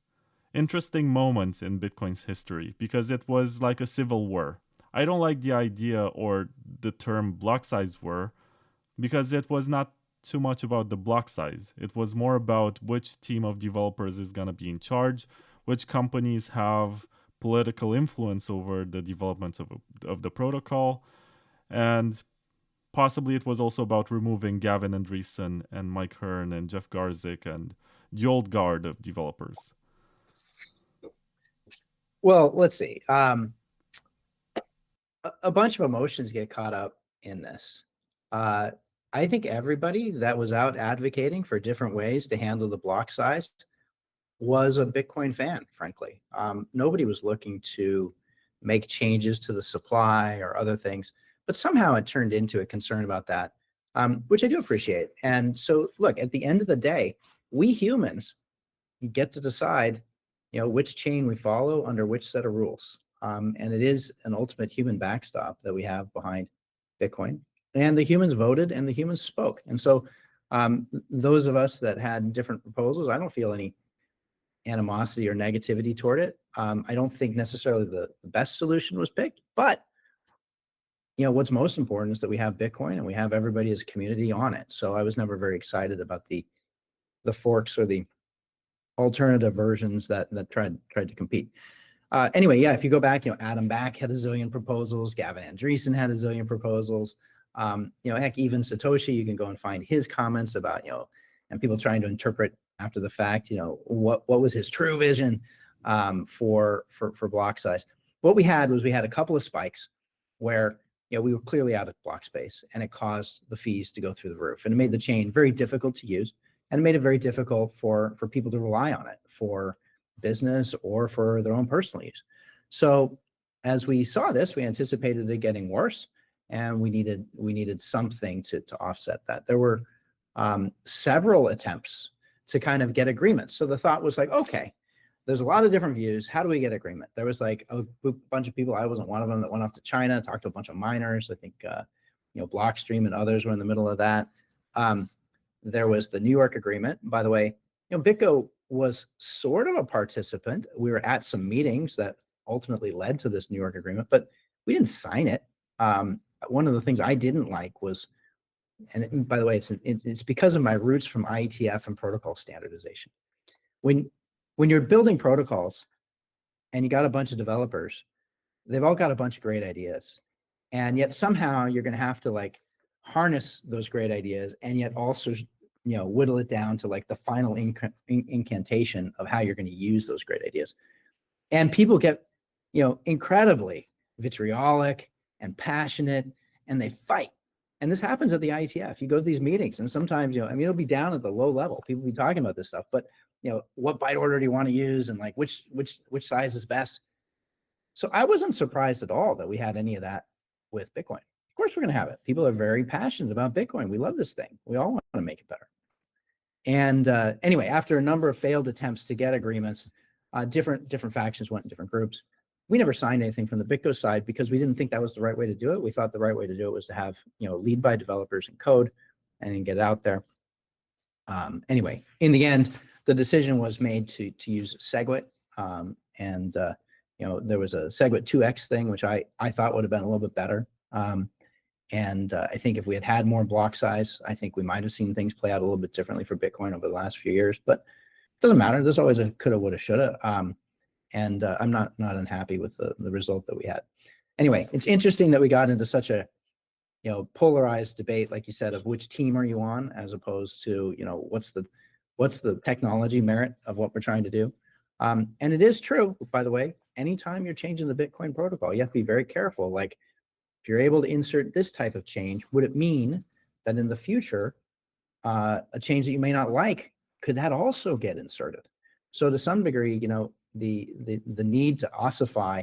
interesting moment in Bitcoin's history, because it was like a civil war. I don't like the idea or the term block size war, because it was not too much about the block size. It was more about which team of developers is going to be in charge, which companies have political influence over the development of the protocol. And possibly it was also about removing Gavin Andresen and Mike Hearn and Jeff Garzik and the old guard of developers. Well, let's see. A bunch of emotions get caught up in this. I think everybody that was out advocating for different ways to handle the block size was a Bitcoin fan, frankly. Nobody was looking to make changes to the supply or other things, but somehow it turned into a concern about that, which I do appreciate. And so, look, at the end of the day, we humans get to decide, which chain we follow under which set of rules. And it is an ultimate human backstop that we have behind Bitcoin. And the humans voted and the humans spoke. And so those of us that had different proposals, I don't feel any animosity or negativity toward it. I don't think necessarily the best solution was picked, but what's most important is that we have Bitcoin and we have everybody as a community on it. So I was never very excited about the forks or the alternative versions that tried to compete. Anyway, yeah, if you go back, Adam Back had a zillion proposals, Gavin Andresen had a zillion proposals. Heck, even Satoshi, you can go and find his comments about, and people trying to interpret after the fact, what was his true vision for block size. What we had was a couple of spikes where we were clearly out of block space, and it caused the fees to go through the roof, and it made the chain very difficult to use, and it made it very difficult for people to rely on it for business or for their own personal use. So as we saw this, we anticipated it getting worse, and we needed something to offset that. There were several attempts to kind of get agreements. So the thought was like, okay, there's a lot of different views. How do we get agreement? There was like a bunch of people, I wasn't one of them, that went off to China, talked to a bunch of miners. I think, Blockstream and others were in the middle of that. There was the New York agreement. By the way, BitGo was sort of a participant. We were at some meetings that ultimately led to this New York agreement, but we didn't sign it. One of the things I didn't like was, and by the way, it's because of my roots from IETF and protocol standardization. When you're building protocols and you got a bunch of developers, they've all got a bunch of great ideas, and yet somehow you're going to have to harness those great ideas, and yet also whittle it down to the final incantation of how you're going to use those great ideas. And people get incredibly vitriolic and passionate, and they fight. And this happens at the IETF. You go to these meetings, and sometimes it'll be down at the low level. People will be talking about this stuff, but what byte order do you want to use, and which size is best? So I wasn't surprised at all that we had any of that with Bitcoin. Of course we're going to have it. People are very passionate about Bitcoin. We love this thing. We all want to make it better. And anyway, after a number of failed attempts to get agreements, different factions went in different groups. We never signed anything from the BitGo side because we didn't think that was the right way to do it. We thought the right way to do it was to have lead by developers and code, and then get it out there. Anyway, in the end, the decision was made to use SegWit, and there was a SegWit 2x thing, which I thought would have been a little bit better. And I think if we had more block size, I think we might have seen things play out a little bit differently for Bitcoin over the last few years. But it doesn't matter. There's always a coulda, woulda, shoulda. And I'm not unhappy with the result that we had. Anyway, it's interesting that we got into such a polarized debate, like you said, of which team are you on, as opposed to what's the technology merit of what we're trying to do. And it is true, by the way, anytime you're changing the Bitcoin protocol, you have to be very careful. Like, if you're able to insert this type of change, would it mean that in the future, a change that you may not like, could that also get inserted? So to some degree, the need to ossify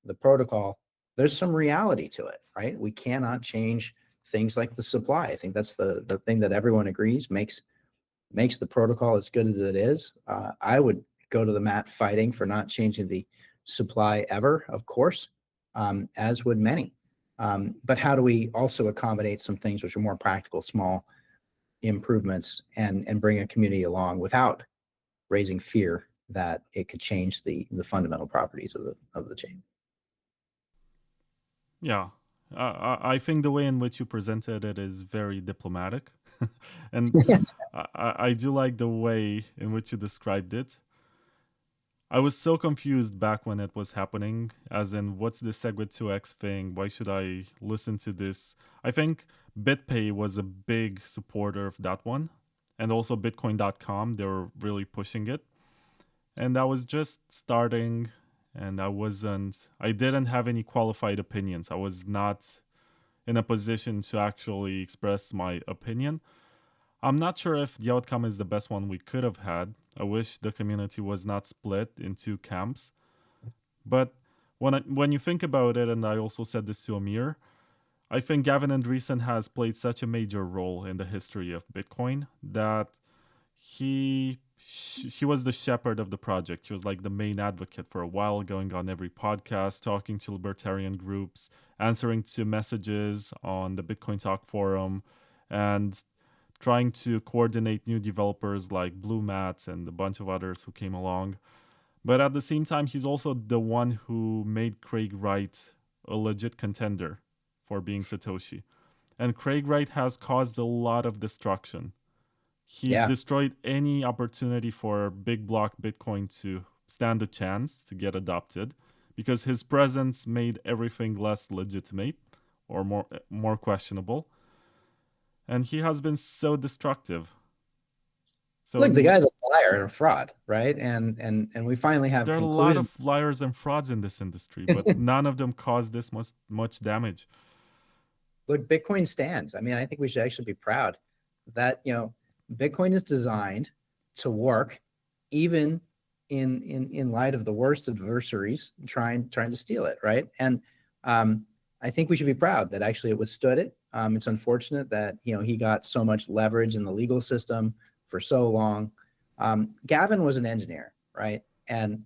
the protocol, there's some reality to it, right? We cannot change things like the supply. I think that's the thing that everyone agrees makes the protocol as good as it is. I would go to the mat fighting for not changing the supply ever, of course, as would many. But how do we also accommodate some things which are more practical, small improvements, and bring a community along without raising fear that it could change the fundamental properties of the chain? Yeah, I think the way in which you presented it is very diplomatic, and Yes. I do like the way in which you described it. I was so confused back when it was happening, as in, what's the SegWit 2x thing? Why should I listen to this? I think BitPay was a big supporter of that one, and also Bitcoin.com, they were really pushing it. And I was just starting, and I didn't have any qualified opinions. I was not in a position to actually express my opinion. I'm not sure if the outcome is the best one we could have had. I wish the community was not split in two camps. But when you think about it, and I also said this to Amir, I think Gavin Andresen has played such a major role in the history of Bitcoin that he was the shepherd of the project. He was like the main advocate for a while, going on every podcast, talking to libertarian groups, answering to messages on the Bitcoin Talk forum, and trying to coordinate new developers like Blue Matt and a bunch of others who came along. But at the same time, he's also the one who made Craig Wright a legit contender for being Satoshi. And Craig Wright has caused a lot of destruction. He destroyed any opportunity for big block Bitcoin to stand a chance to get adopted, because his presence made everything less legitimate or more questionable. And he has been so destructive. So look, the guy's a liar and a fraud, right? And we finally have. There are a lot of liars and frauds in this industry, but none of them caused this much damage. Look, Bitcoin stands. I mean, I think we should actually be proud that, Bitcoin is designed to work even in light of the worst adversaries trying to steal it, right? And I think we should be proud that actually it withstood it. It's unfortunate that he got so much leverage in the legal system for so long. Gavin was an engineer, right? And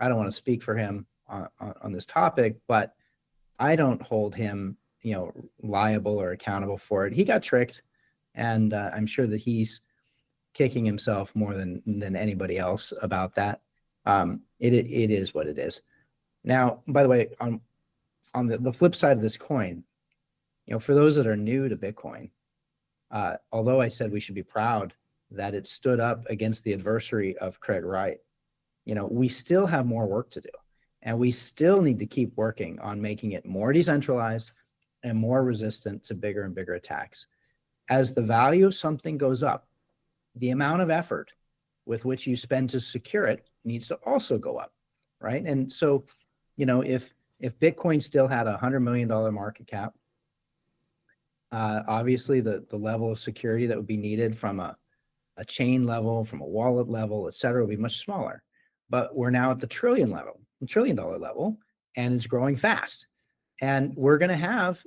I don't want to speak for him on this topic, but I don't hold him, liable or accountable for it. He got tricked, and I'm sure that he's kicking himself more than anybody else about that. It is what it is. Now, by the way, on the flip side of this coin, for those that are new to Bitcoin, although I said we should be proud that it stood up against the adversary of Craig Wright, we still have more work to do. And we still need to keep working on making it more decentralized and more resistant to bigger and bigger attacks. As the value of something goes up, the amount of effort with which you spend to secure it needs to also go up, right? And so, if Bitcoin still had a $100 million market cap, obviously the level of security that would be needed from a chain level, from a wallet level, et cetera, would be much smaller. But we're now at the $1 trillion level, and it's growing fast. And we're going to have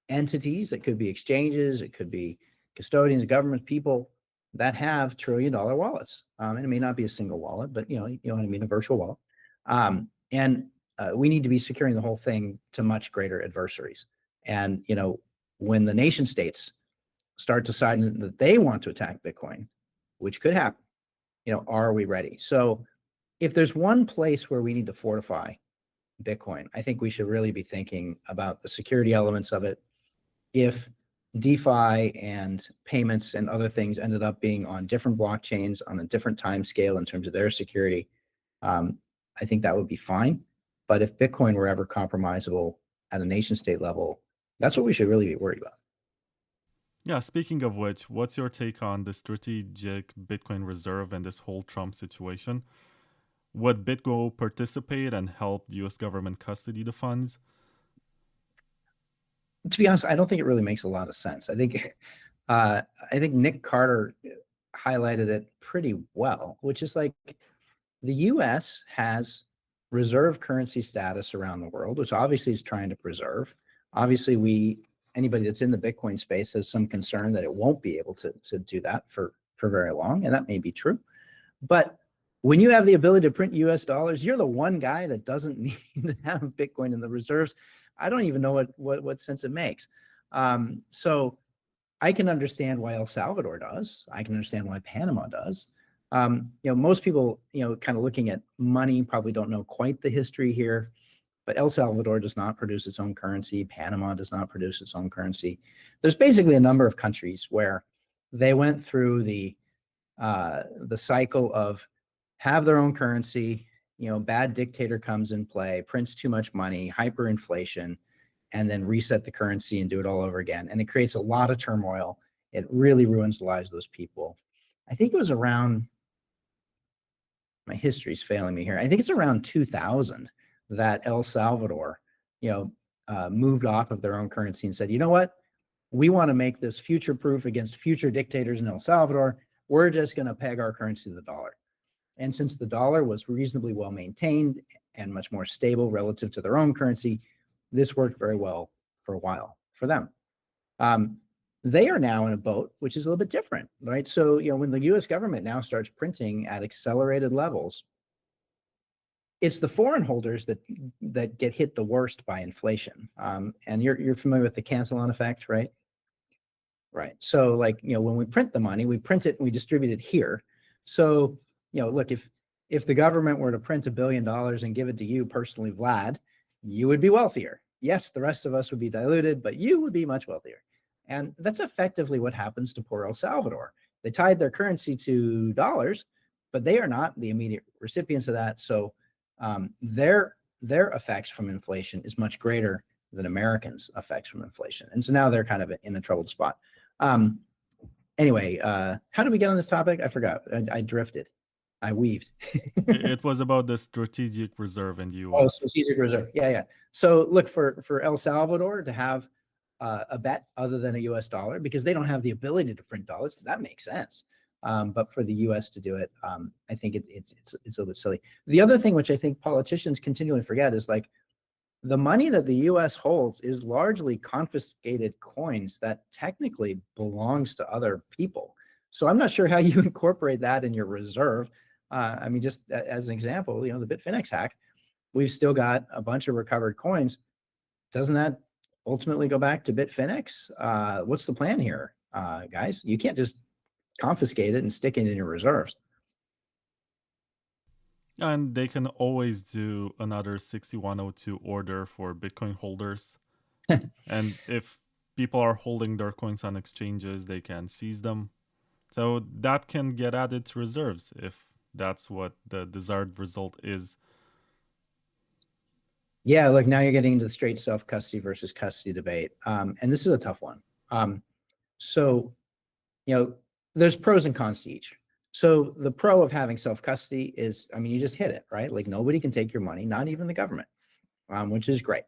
entities that could be exchanges, it could be custodians, governments, people that have $1 trillion wallets. And it may not be a single wallet, but you know what I mean, a virtual wallet. We need to be securing the whole thing to much greater adversaries. And when the nation states start deciding that they want to attack Bitcoin, which could happen, are we ready? So if there's one place where we need to fortify Bitcoin, I think we should really be thinking about the security elements of it. If DeFi and payments and other things ended up being on different blockchains on a different time scale in terms of their security, I think that would be fine. But if Bitcoin were ever compromisable at a nation state level, that's what we should really be worried about. Yeah, speaking of which, what's your take on the strategic Bitcoin reserve and this whole Trump situation? Would BitGo participate and help the US government custody the funds? To be honest, I don't think it really makes a lot of sense. I think Nick Carter highlighted it pretty well, which is like the US has reserve currency status around the world, which obviously is trying to preserve. Obviously, anybody that's in the Bitcoin space has some concern that it won't be able to do that for very long, and that may be true. But when you have the ability to print US dollars, you're the one guy that doesn't need to have Bitcoin in the reserves. I don't even know what sense it makes. So I can understand why El Salvador does. I can understand why Panama does. Most people, kind of looking at money probably don't know quite the history here, but El Salvador does not produce its own currency. Panama does not produce its own currency. There's basically a number of countries where they went through the cycle of have their own currency, bad dictator comes in play, prints too much money, hyperinflation, and then reset the currency and do it all over again. And it creates a lot of turmoil. It really ruins the lives of those people. I think it was around, my history's failing me here, I think it's around 2000 that El Salvador, moved off of their own currency and said, you know what? We want to make this future-proof against future dictators in El Salvador. We're just going to peg our currency to the dollar. And since the dollar was reasonably well maintained and much more stable relative to their own currency, this worked very well for a while for them. They are now in a boat which is a little bit different, right? So, when the US government now starts printing at accelerated levels, it's the foreign holders that get hit the worst by inflation. And you're familiar with the cancel-on effect, right? Right. So when we print the money, we print it and we distribute it here. So, look, if the government were to print $1 billion and give it to you personally, Vlad, you would be wealthier. Yes, the rest of us would be diluted, but you would be much wealthier. And that's effectively what happens to poor El Salvador. They tied their currency to dollars, but they are not the immediate recipients of that. So their effects from inflation is much greater than Americans' effects from inflation. And so now they're kind of in a troubled spot. Anyway, how did we get on this topic? I forgot. I drifted. I weaved. It was about the strategic reserve in the US. Oh, strategic reserve. Yeah. So look, for El Salvador to have a bet other than a US dollar, because they don't have the ability to print dollars, that makes sense. But for the US to do it, I think it's a little bit silly. The other thing which I think politicians continually forget is the money that the US holds is largely confiscated coins that technically belongs to other people. So I'm not sure how you incorporate that in your reserve. I mean, just as an example, the Bitfinex hack, we've still got a bunch of recovered coins. Doesn't that ultimately go back to Bitfinex? What's the plan here, guys? You can't just confiscate it and stick it in your reserves. And they can always do another 6102 order for Bitcoin holders. And if people are holding their coins on exchanges, they can seize them. So that can get added to reserves if that's what the desired result is. Yeah, look, now you're getting into the straight self-custody versus custody debate. And this is a tough one. So, there's pros and cons to each. So the pro of having self-custody is, you just hit it, right? Nobody can take your money, not even the government, which is great.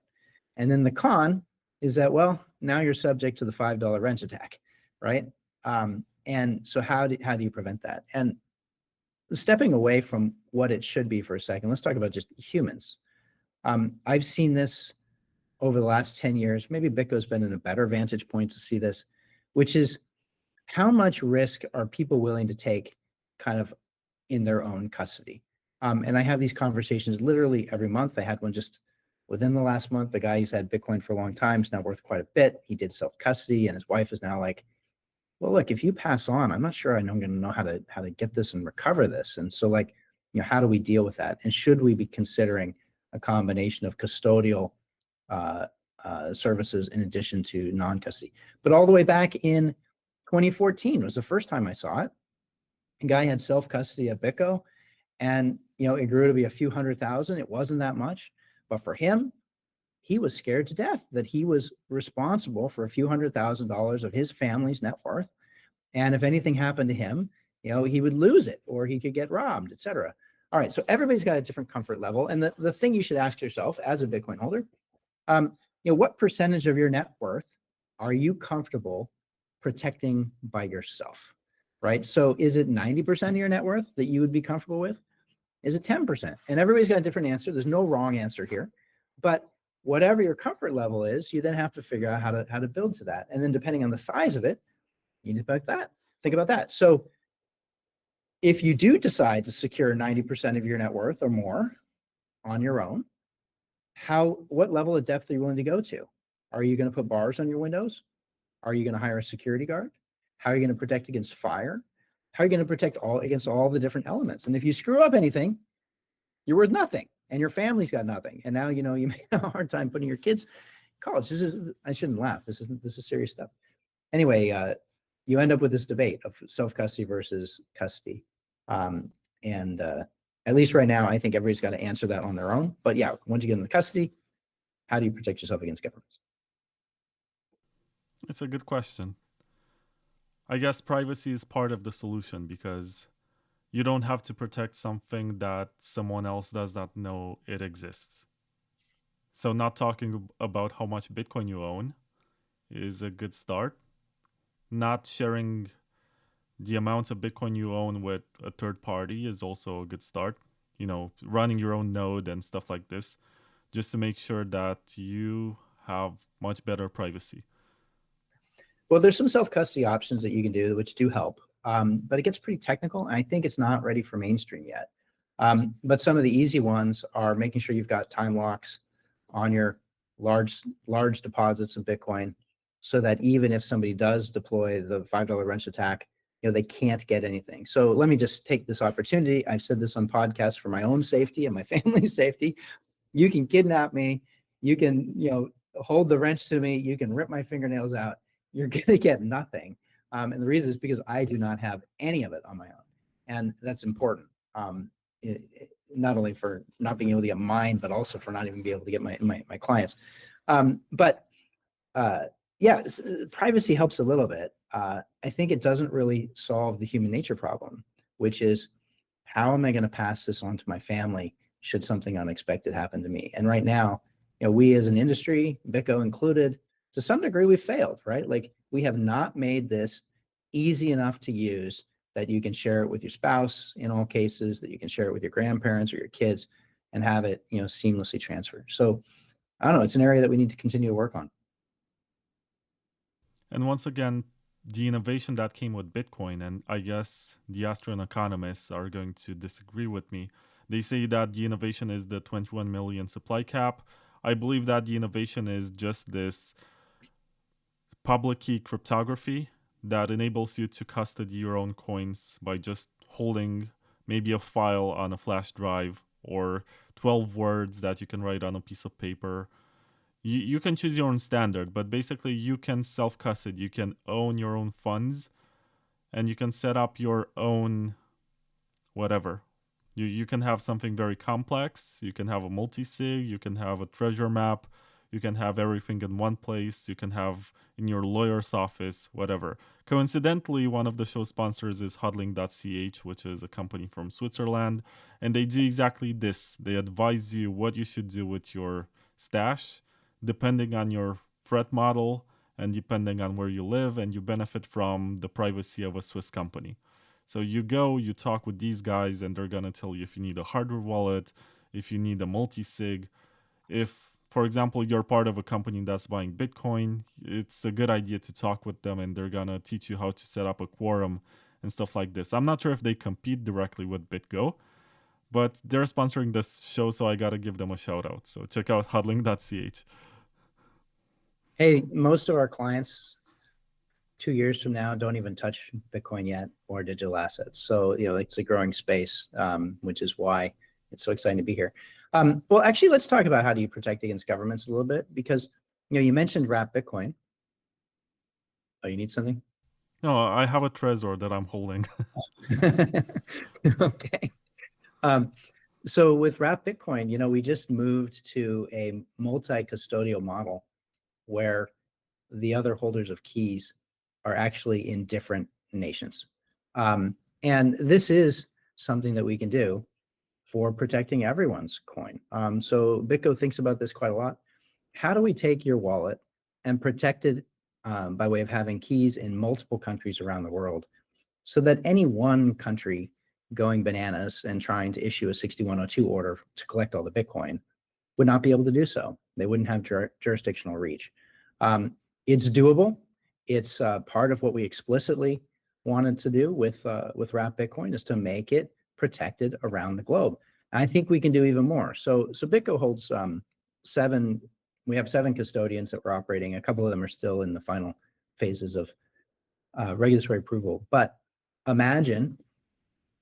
And then the con is that, well, now you're subject to the $5 wrench attack, right? And so how do you prevent that? And stepping away from what it should be for a second, let's talk about just humans. I've seen this over the last 10 years. Maybe BitGo's been in a better vantage point to see this, which is how much risk are people willing to take kind of in their own custody? And I have these conversations literally every month. I had one just within the last month. The guy who's had Bitcoin for a long time is now worth quite a bit. He did self-custody, and his wife is now like, well, look, if you pass on, I'm not sure I'm going to know how to get this and recover this. And so how do we deal with that? And should we be considering a combination of custodial services in addition to non-custody? But all the way back in 2014 was the first time I saw it. A guy had self-custody at BitGo, and it grew to be a few $100,000. It wasn't that much, but for him, he was scared to death that he was responsible for a few $100,000 of his family's net worth, and if anything happened to him, he would lose it, or he could get robbed, etc. All right, so everybody's got a different comfort level, and the thing you should ask yourself as a Bitcoin holder, what percentage of your net worth are you comfortable protecting by yourself, right? So is it 90% of your net worth that you would be comfortable with? Is it 10%? And everybody's got a different answer. There's no wrong answer here, but whatever your comfort level is, you then have to figure out how to build to that. And then depending on the size of it, you need to think about that. So if you do decide to secure 90% of your net worth or more on your own, what level of depth are you willing to go to? Are you going to put bars on your windows? Are you going to hire a security guard? How are you going to protect against fire? How are you going to protect against all the different elements? And if you screw up anything, you're worth nothing, and your family's got nothing. And now you may have a hard time putting your kids in college. I shouldn't laugh. This is serious stuff. Anyway, you end up with this debate of self-custody versus custody. And At least right now, I think everybody's got to answer that on their own. But yeah, once you get into custody, how do you protect yourself against governments? It's a good question. I guess privacy is part of the solution because you don't have to protect something that someone else does not know it exists. So, not talking about how much Bitcoin you own is a good start. Not sharing the amounts of Bitcoin you own with a third party is also a good start. You know, running your own node and stuff like this, just to make sure that you have much better privacy. Well, there's some self-custody options that you can do, which do help, but it gets pretty technical, and I think it's not ready for mainstream yet. But some of the easy ones are making sure you've got time locks on your large deposits of Bitcoin, so that even if somebody does deploy the $5 wrench attack, they can't get anything. So let me just take this opportunity. I've said this on podcasts for my own safety and my family's safety. You can kidnap me. You can, hold the wrench to me. You can rip my fingernails out. You're going to get nothing. And the reason is because I do not have any of it on my own. And that's important. Not only for not being able to get mine, but also for not even being able to get my clients. Yeah, privacy helps a little bit. I think it doesn't really solve the human nature problem, which is how am I going to pass this on to my family should something unexpected happen to me? And right now, we as an industry, BitGo included, to some degree, we failed, right? Like we have not made this easy enough to use that you can share it with your spouse in all cases, that you can share it with your grandparents or your kids and have it, seamlessly transfer. So I don't know, it's an area that we need to continue to work on. And once again, the innovation that came with Bitcoin, and I guess the Austrian economists are going to disagree with me. They say that the innovation is the 21 million supply cap. I believe that the innovation is just this public key cryptography that enables you to custody your own coins by just holding maybe a file on a flash drive or 12 words that you can write on a piece of paper. You can choose your own standard, but basically you can self-custody. You can own your own funds and you can set up your own whatever. You can have something very complex. You can have a multi-sig. You can have a treasure map. You can have everything in one place. You can have in your lawyer's office, whatever. Coincidentally, one of the show sponsors is HODLING.ch, which is a company from Switzerland. And they do exactly this. They advise you what you should do with your stash, depending on your threat model and depending on where you live, and you benefit from the privacy of a Swiss company. So you go, you talk with these guys, and they're going to tell you if you need a hardware wallet, if you need a multi-sig. If, for example, you're part of a company that's buying Bitcoin, it's a good idea to talk with them, and they're going to teach you how to set up a quorum and stuff like this. I'm not sure if they compete directly with BitGo, but they're sponsoring this show, so I got to give them a shout out. So check out HODLING.ch. Hey, most of our clients 2 years from now don't even touch Bitcoin yet or digital assets. So, it's a growing space, which is why it's so exciting to be here. Well, actually, let's talk about how do you protect against governments a little bit, because, you mentioned wrap Bitcoin. Oh, you need something? No, I have a Trezor that I'm holding. Okay. So with wrap Bitcoin, we just moved to a multi-custodial model where the other holders of keys are actually in different nations. And this is something that we can do for protecting everyone's coin. So BitGo thinks about this quite a lot. How do we take your wallet and protect it by way of having keys in multiple countries around the world, so that any one country going bananas and trying to issue a 6102 order to collect all the Bitcoin would not be able to do so? They wouldn't have jurisdictional reach. It's doable. It's part of what we explicitly wanted to do with wrap Bitcoin, is to make it protected around the globe. And I think we can do even more. So BitGo holds we have 7 custodians that we're operating. A couple of them are still in the final phases of regulatory approval. But imagine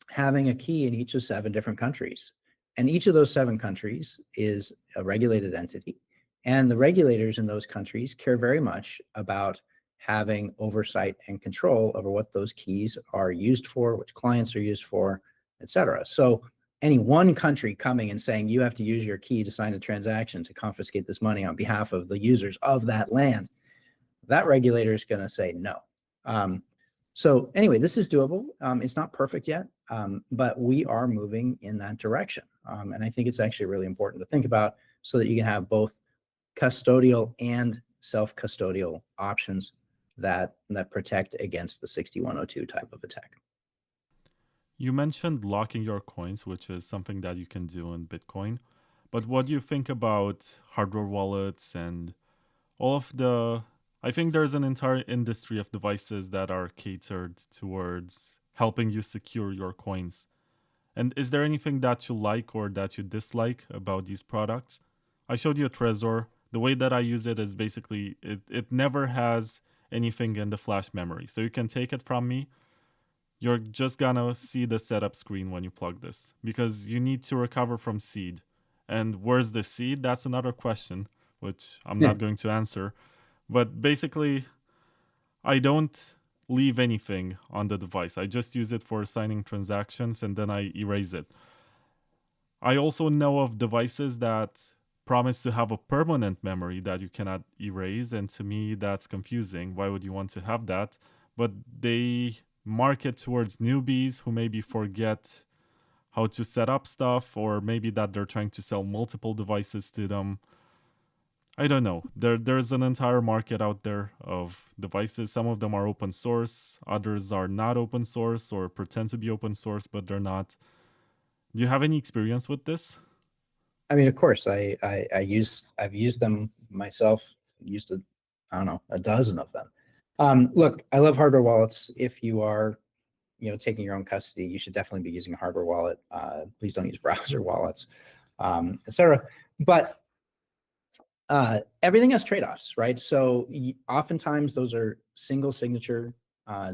having a key in each of 7 different countries. And each of those 7 countries is a regulated entity. And the regulators in those countries care very much about having oversight and control over what those keys are used for, which clients are used for, et cetera. So any one country coming and saying you have to use your key to sign a transaction to confiscate this money on behalf of the users of that land, that regulator is going to say no. So anyway, this is doable. It's not perfect yet, but we are moving in that direction. And I think it's actually really important to think about so that you can have both custodial and self-custodial options that protect against the 6102 type of attack. You mentioned locking your coins, which is something that you can do in Bitcoin. But what do you think about hardware wallets and all of the... I think there's an entire industry of devices that are catered towards helping you secure your coins. And is there anything that you like or that you dislike about these products? I showed you a Trezor. The way that I use it is basically, it never has anything in the flash memory. So you can take it from me. You're just gonna see the setup screen when you plug this because you need to recover from seed. And where's the seed? That's another question, which I'm not going to answer. But basically, I don't leave anything on the device. I just use it for signing transactions and then I erase it. I also know of devices that promise to have a permanent memory that you cannot erase. And to me, that's confusing. Why would you want to have that? But they market towards newbies who maybe forget how to set up stuff, or maybe that they're trying to sell multiple devices to them. I don't know. There's an entire market out there of devices. Some of them are open source, others are not open source or pretend to be open source, but they're not. Do you have any experience with this? I mean, of course, I've used them myself. Used I don't know, a dozen of them. Look, I love hardware wallets. If you are, taking your own custody, you should definitely be using a hardware wallet. Please don't use browser wallets, etc. But everything has trade-offs, right? So oftentimes those are single signature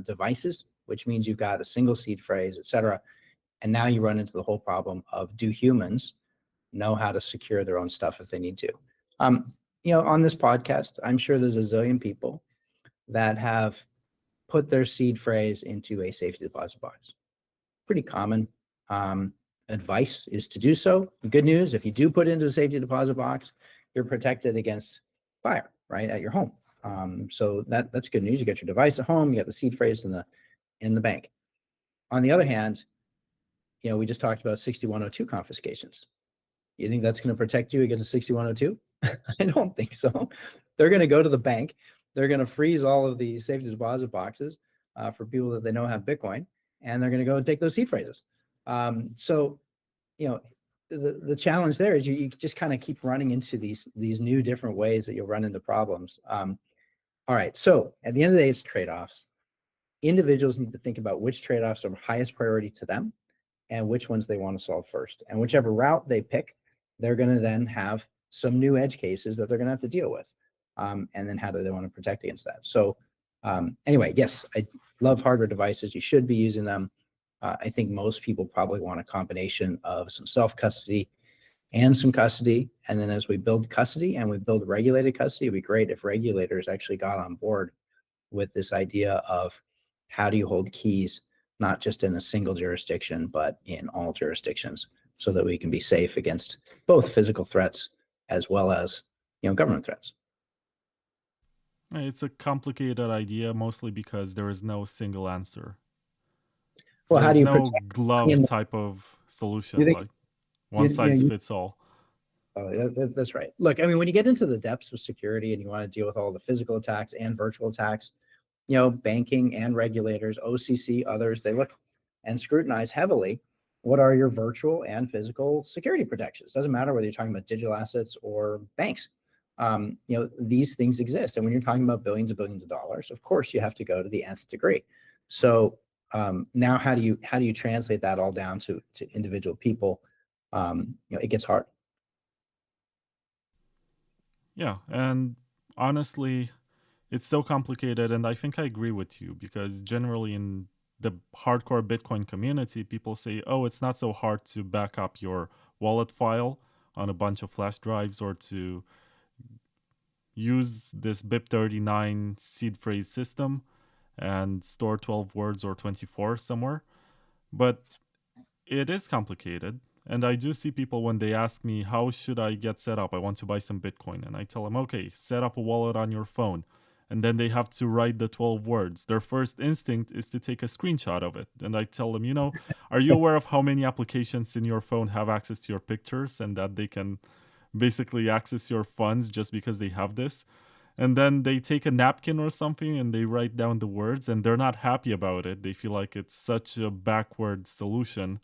devices, which means you've got a single seed phrase, etc. And now you run into the whole problem of, do humans know how to secure their own stuff if they need to? On this podcast, I'm sure there's a zillion people that have put their seed phrase into a safety deposit box. Pretty common advice is to do so. Good news, if you do put it into a safety deposit box, you're protected against fire, right, at your home. So that's good news. You got your device at home, you got the seed phrase in the bank. On the other hand, we just talked about 6102 confiscations. You think that's going to protect you against a 6102? I don't think so. They're going to go to the bank. They're going to freeze all of the safety deposit boxes for people that they know have Bitcoin, and they're going to go and take those seed phrases. So, the challenge there is you just kind of keep running into these new different ways that you'll run into problems. All right, so at the end of the day, it's trade-offs. Individuals need to think about which trade-offs are highest priority to them and which ones they want to solve first. And whichever route they pick, they're going to then have some new edge cases that they're going to have to deal with. And then how do they want to protect against that? So anyway, yes, I love hardware devices. You should be using them. I think most people probably want a combination of some self-custody and some custody. And then as we build custody and we build regulated custody, it'd be great if regulators actually got on board with this idea of how do you hold keys, not just in a single jurisdiction, but in all jurisdictions, so that we can be safe against both physical threats as well as government threats. It's a complicated idea, mostly because there is no single answer. Well, how do you no protect glove type of solution, like one size fits all? Oh, that's right. Look, I mean, when you get into the depths of security and you want to deal with all the physical attacks and virtual attacks, banking and regulators, OCC, others, they look and scrutinize heavily what are your virtual and physical security protections. Doesn't matter whether you're talking about digital assets or banks. These things exist. And when you're talking about billions and billions of dollars, of course, you have to go to the nth degree. So now how do you translate that all down to individual people? It gets hard. Yeah, and honestly, it's so complicated, and I think I agree with you, because generally in the hardcore Bitcoin community, people say, oh, it's not so hard to back up your wallet file on a bunch of flash drives or to use this BIP39 seed phrase system and store 12 words or 24 somewhere. But it is complicated, And I do see people when they ask me, how should I get set up? I want to buy some Bitcoin. And I tell them, okay, set up a wallet on your phone. And then they have to write the 12 words. Their first instinct is to take a screenshot of it. And I tell them, are you aware of how many applications in your phone have access to your pictures and that they can basically access your funds just because they have this? And then they take a napkin or something and they write down the words, and they're not happy about it. They feel like it's such a backward solution.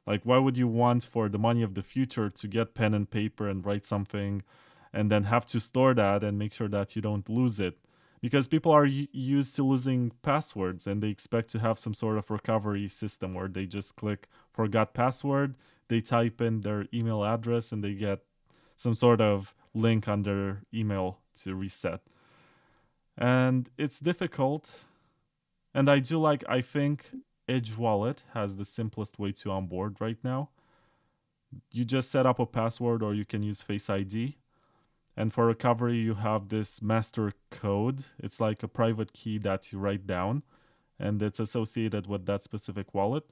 Like, why would you want for the money of the future to get pen and paper and write something and then have to store that and make sure that you don't lose it? Because people are used to losing passwords and they expect to have some sort of recovery system where they just click forgot password, they type in their email address, and they get some sort of link on their email to reset. And it's difficult. And I think Edge Wallet has the simplest way to onboard right now. You just set up a password, or you can use Face ID. And for recovery, you have this master code. It's like a private key that you write down, and it's associated with that specific wallet.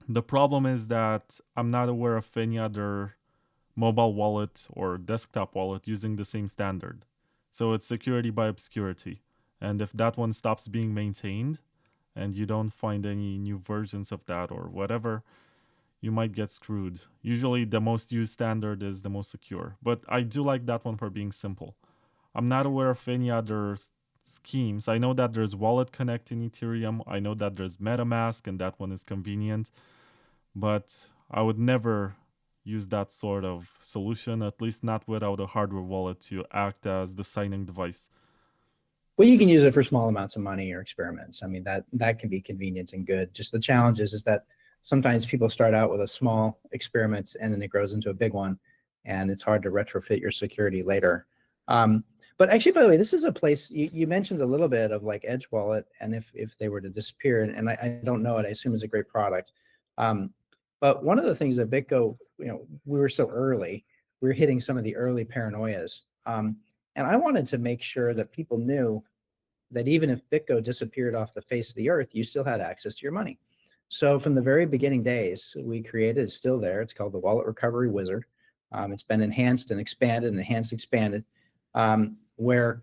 The problem is that I'm not aware of any other mobile wallet or desktop wallet using the same standard. So it's security by obscurity. And if that one stops being maintained and you don't find any new versions of that or whatever, you might get screwed. Usually the most used standard is the most secure, but I do like that one for being simple. I'm not aware of any other schemes. I know that there's Wallet Connect in Ethereum. I know that there's MetaMask, and that one is convenient, but I would never use that sort of solution, at least not without a hardware wallet to act as the signing device. Well, you can use it for small amounts of money or experiments. I mean, that can be convenient and good. Just the challenge is that sometimes people start out with a small experiment and then it grows into a big one, and it's hard to retrofit your security later. But actually, by the way, this is a place you mentioned a little bit of like Edge Wallet, and if they were to disappear, and I don't know it, I assume it's a great product. But one of the things that BitGo, we were so early, we were hitting some of the early paranoias. And I wanted to make sure that people knew that even if BitGo disappeared off the face of the earth, you still had access to your money. So from the very beginning days, we created, it's still there. It's called the Wallet Recovery Wizard. It's been enhanced and expanded, where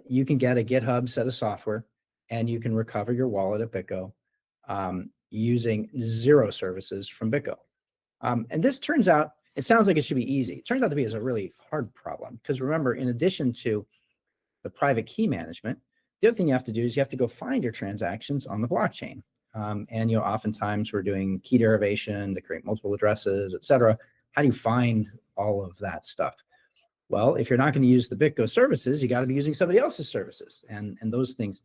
you can get a GitHub set of software and you can recover your wallet at BitGo using 0 services from BitGo. And this turns out, it sounds like it should be easy. It turns out to be a really hard problem, because remember, in addition to the private key management, the other thing you have to do is you have to go find your transactions on the blockchain. And oftentimes we're doing key derivation to create multiple addresses, et cetera. How do you find all of that stuff? Well, if you're not going to use the BitGo services, you got to be using somebody else's services, and those things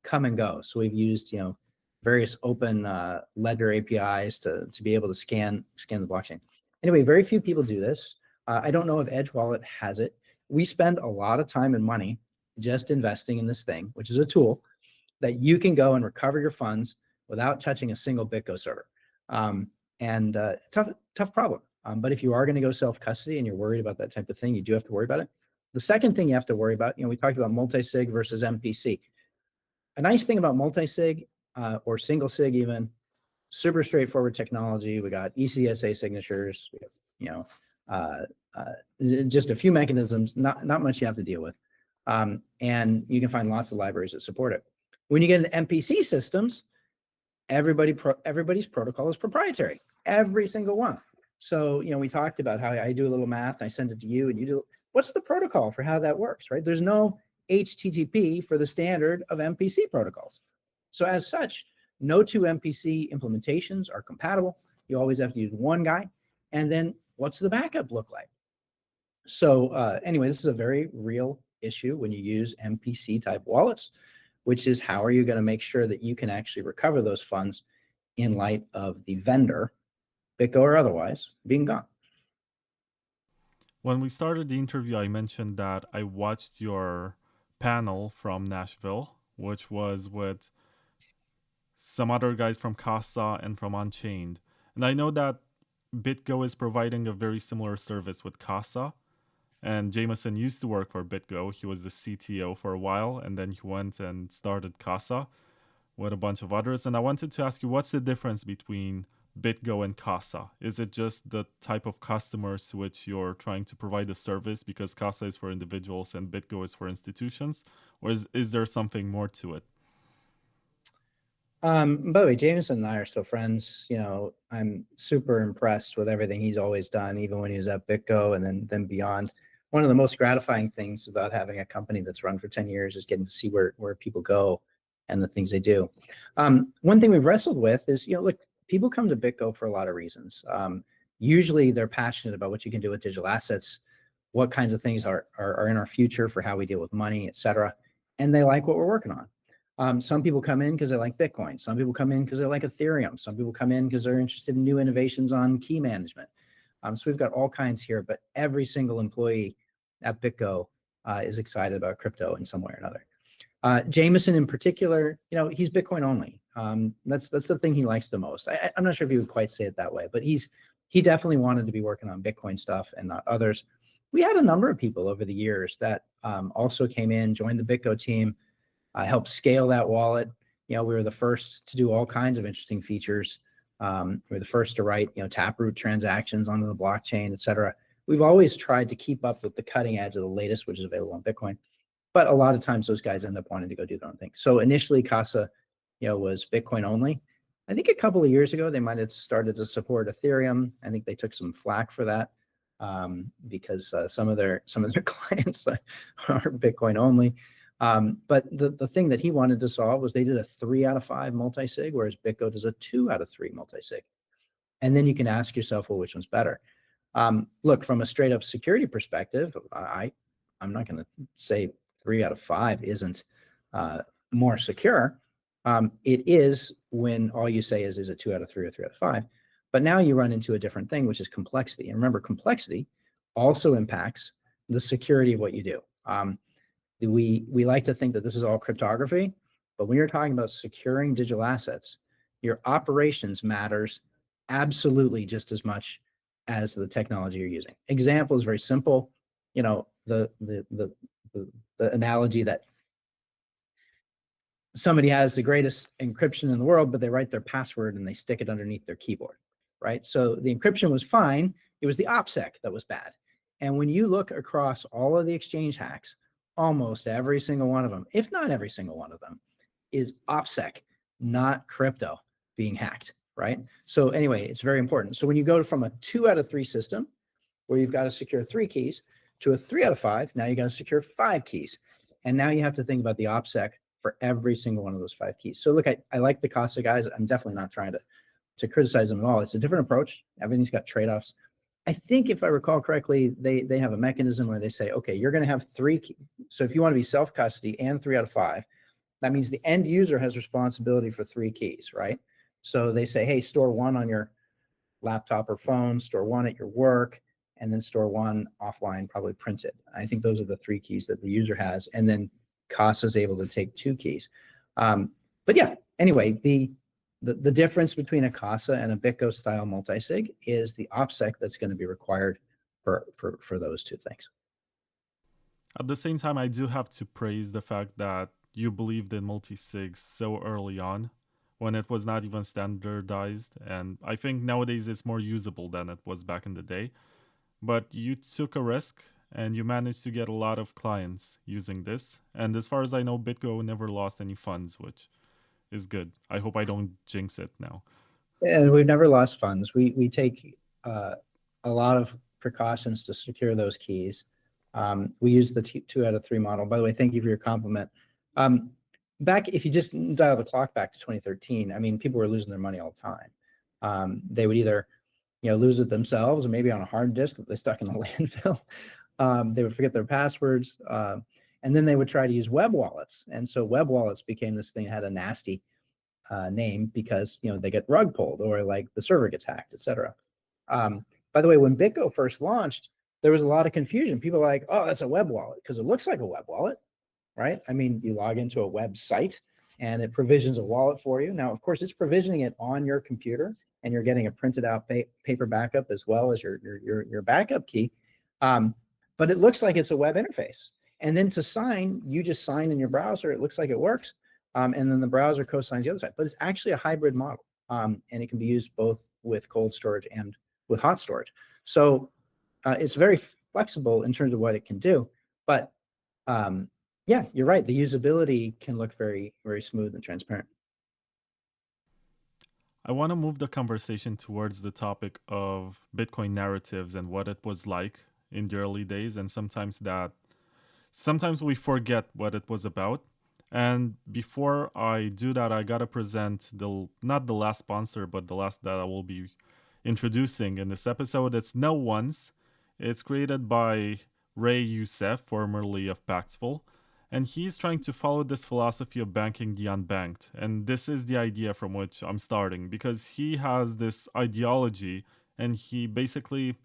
come and go. So we've used various open ledger APIs to be able to scan the blockchain. Anyway, very few people do this. I don't know if Edge Wallet has it. We spend a lot of time and money just investing in this thing, which is a tool that you can go and recover your funds without touching a single BitGo server. Tough problem. But if you are going to go self-custody and you're worried about that type of thing, you do have to worry about it. The second thing you have to worry about, we talked about multi-sig versus MPC. A nice thing about multi-sig or single sig even, super straightforward technology. We got ECSA signatures, we have, just a few mechanisms, not much you have to deal with. And you can find lots of libraries that support it. When you get into MPC systems, everybody's protocol is proprietary, every single one. So, we talked about how I do a little math, I send it to you, and you do, what's the protocol for how that works, right? There's no HTTP for the standard of MPC protocols. So as such, no two MPC implementations are compatible. You always have to use one guy. And then what's the backup look like? So anyway, this is a very real issue when you use MPC type wallets, which is how are you going to make sure that you can actually recover those funds in light of the vendor, BitGo or otherwise, being gone. When we started the interview, I mentioned that I watched your panel from Nashville, which was with some other guys from Casa and from Unchained. And I know that BitGo is providing a very similar service with Casa. And Jameson used to work for BitGo. He was the CTO for a while, and then he went and started Casa with a bunch of others. And I wanted to ask you, what's the difference between BitGo and Casa? Is it just the type of customers to which you're trying to provide a service, because Casa is for individuals and BitGo is for institutions? Or is there something more to it? By the way, Jameson and I are still friends. You know, I'm super impressed with everything he's always done, even when he was at BitGo and then beyond. One of the most gratifying things about having a company that's run for 10 years is getting to see where people go and the things they do. One thing we've wrestled with is, you know, look, people come to BitGo for a lot of reasons. Usually they're passionate about what you can do with digital assets, what kinds of things are in our future for how we deal with money, et cetera. And they like what we're working on. Some people come in because they like Bitcoin. Some people come in because they like Ethereum. Some people come in because they're interested in new innovations on key management. So we've got all kinds here, but every single employee at BitGo is excited about crypto in some way or another. Jameson in particular, you know, he's Bitcoin only. That's the thing he likes the most. I'm not sure if he would quite say it that way, but he definitely wanted to be working on Bitcoin stuff and not others. We had a number of people over the years that also came in, joined the BitGo team, helped scale that wallet. You know, we were the first to do all kinds of interesting features. We were the first to write, you know, taproot transactions onto the blockchain, et cetera. We've always tried to keep up with the cutting edge of the latest, which is available on Bitcoin. But a lot of times those guys end up wanting to go do their own thing. So initially Casa, you know, was Bitcoin only. I think a couple of years ago, they might have started to support Ethereum. I think they took some flack for that because some of their clients are Bitcoin only. But the thing that he wanted to solve was they did a 3 out of 5 multi-sig, whereas BitGo does a 2 out of 3 multi-sig. And then you can ask yourself, well, which one's better? Look, from a straight up security perspective, I'm not going to say 3 out of 5 isn't more secure. It is when all you say is it 2 out of 3 or 3 out of 5? But now you run into a different thing, which is complexity. And remember, complexity also impacts the security of what you do. We like to think that this is all cryptography, but when you're talking about securing digital assets, your operations matters absolutely just as much as the technology you're using. Example is very simple. You know, the analogy that somebody has the greatest encryption in the world, but they write their password and they stick it underneath their keyboard, right? So the encryption was fine. It was the OPSEC that was bad. And when you look across all of the exchange hacks, almost every single one of them, if not every single one of them, is OPSEC, not crypto being hacked, right? So anyway, it's very important. So when you go from a 2 out of 3 system, where you've got to secure 3 keys, to a 3 out of 5, now you got to secure 5 keys. And now you have to think about the OPSEC for every single one of those 5 keys. So look, I like the Casa guys. I'm definitely not trying to criticize them at all. It's a different approach. Everything's got trade-offs. I think if I recall correctly, they have a mechanism where they say, okay, you're going to have 3 keys. So if you want to be self-custody and 3 out of 5, that means the end user has responsibility for 3 keys, right? So they say, hey, store 1 on your laptop or phone, store 1 at your work, and then store 1 offline, probably print it. I think those are the 3 keys that the user has. And then Casa is able to take 2 keys. But yeah, anyway, the difference between a Casa and a BitGo style multi-sig is the OPSEC that's going to be required for those 2 things. At the same time, I do have to praise the fact that you believed in multi-sig so early on, when it was not even standardized. And I think nowadays it's more usable than it was back in the day. But you took a risk and you managed to get a lot of clients using this. And as far as I know, BitGo never lost any funds, which is good. I hope I don't jinx it now. And we've never lost funds. We take a lot of precautions to secure those keys. We use the 2 out of 3 model. By the way, thank you for your compliment. Back, if you just dial the clock back to 2013, I mean, people were losing their money all the time. They would either, you know, lose it themselves or maybe on a hard disk that they stuck in the landfill. They would forget their passwords. And then they would try to use web wallets. And so web wallets became this thing that had a nasty name because, you know, they get rug pulled or like the server gets hacked, et cetera. By the way, when BitGo first launched, there was a lot of confusion. People were like, oh, that's a web wallet because it looks like a web wallet, right? I mean, you log into a website and it provisions a wallet for you. Now, of course, it's provisioning it on your computer and you're getting a printed out paper backup as well as your backup key. But it looks like it's a web interface. And then to sign, you just sign in your browser. It looks like it works. And then the browser co-signs the other side. But it's actually a hybrid model. and it can be used both with cold storage and with hot storage. So it's very flexible in terms of what it can do. But yeah, you're right. The usability can look very, very smooth and transparent. I want to move the conversation towards the topic of Bitcoin narratives and what it was like in the early days, and sometimes we forget what it was about. And before I do that, I gotta present not the last sponsor, but the last that I will be introducing in this episode. It's No One's. It's created by Ray Youssef, formerly of Paxful, and he's trying to follow this philosophy of banking the unbanked. And this is the idea from which I'm starting, because he has this ideology and he basically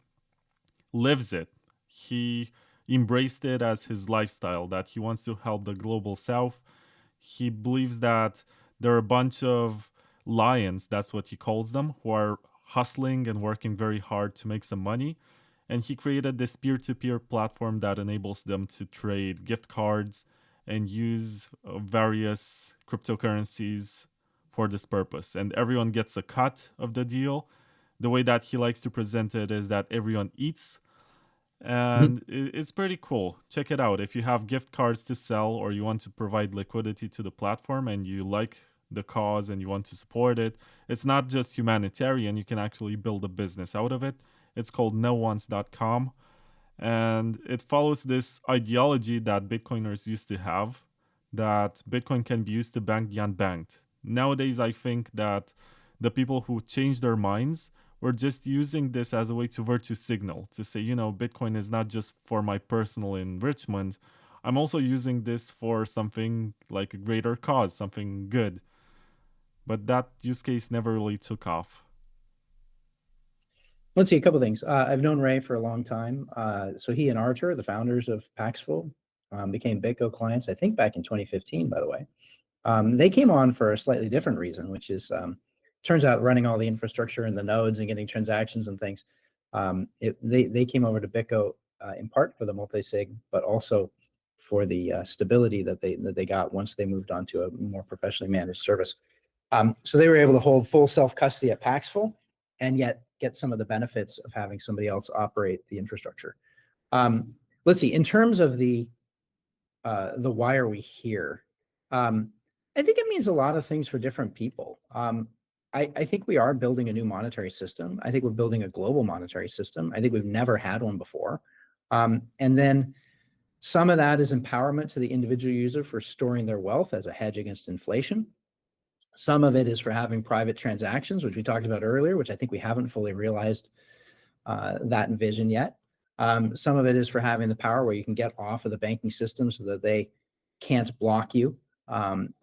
lives it. He embraced it as his lifestyle, that he wants to help the global south. He believes that there are a bunch of lions, that's what he calls them, who are hustling and working very hard to make some money. And he created this peer-to-peer platform that enables them to trade gift cards and use various cryptocurrencies for this purpose. And everyone gets a cut of the deal. The way that he likes to present it is that everyone eats. And it's pretty cool. Check it out. If you have gift cards to sell or you want to provide liquidity to the platform and you like the cause and you want to support it, it's not just humanitarian. You can actually build a business out of it. It's called noones.com. And it follows this ideology that Bitcoiners used to have, that Bitcoin can be used to bank the unbanked. Nowadays, I think that the people who changed their minds were just using this as a way to virtue signal, to say, Bitcoin is not just for my personal enrichment. I'm also using this for something like a greater cause, something good. But that use case never really took off. Let's see, a couple things. I've known Ray for a long time. So he and Arthur, the founders of Paxful, became BitGo clients, I think back in 2015, by the way. They came on for a slightly different reason, which is, turns out running all the infrastructure and the nodes and getting transactions and things, they came over to BitGo in part for the multisig, but also for the stability that they got once they moved on to a more professionally managed service. So they were able to hold full self-custody at Paxful and yet get some of the benefits of having somebody else operate the infrastructure. Let's see, in terms of the why are we here? I think it means a lot of things for different people. I think we are building a new monetary system. I think we're building a global monetary system. I think we've never had one before. And then some of that is empowerment to the individual user for storing their wealth as a hedge against inflation. Some of it is for having private transactions, which we talked about earlier, which I think we haven't fully realized that vision yet. Some of it is for having the power where you can get off of the banking system so that they can't block you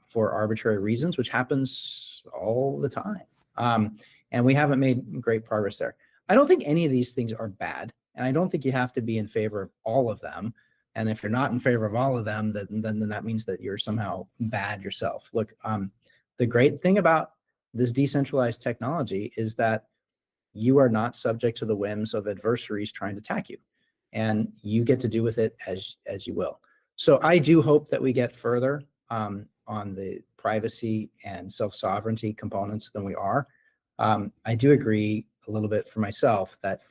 for arbitrary reasons, which happens all the time. And we haven't made great progress there. I don't think any of these things are bad, and I don't think you have to be in favor of all of them. And if you're not in favor of all of them, then that means that you're somehow bad yourself. Look, the great thing about this decentralized technology is that you are not subject to the whims of adversaries trying to attack you, and you get to do with it as you will. So I do hope that we get further on the privacy and self-sovereignty components than we are. I do agree a little bit for myself that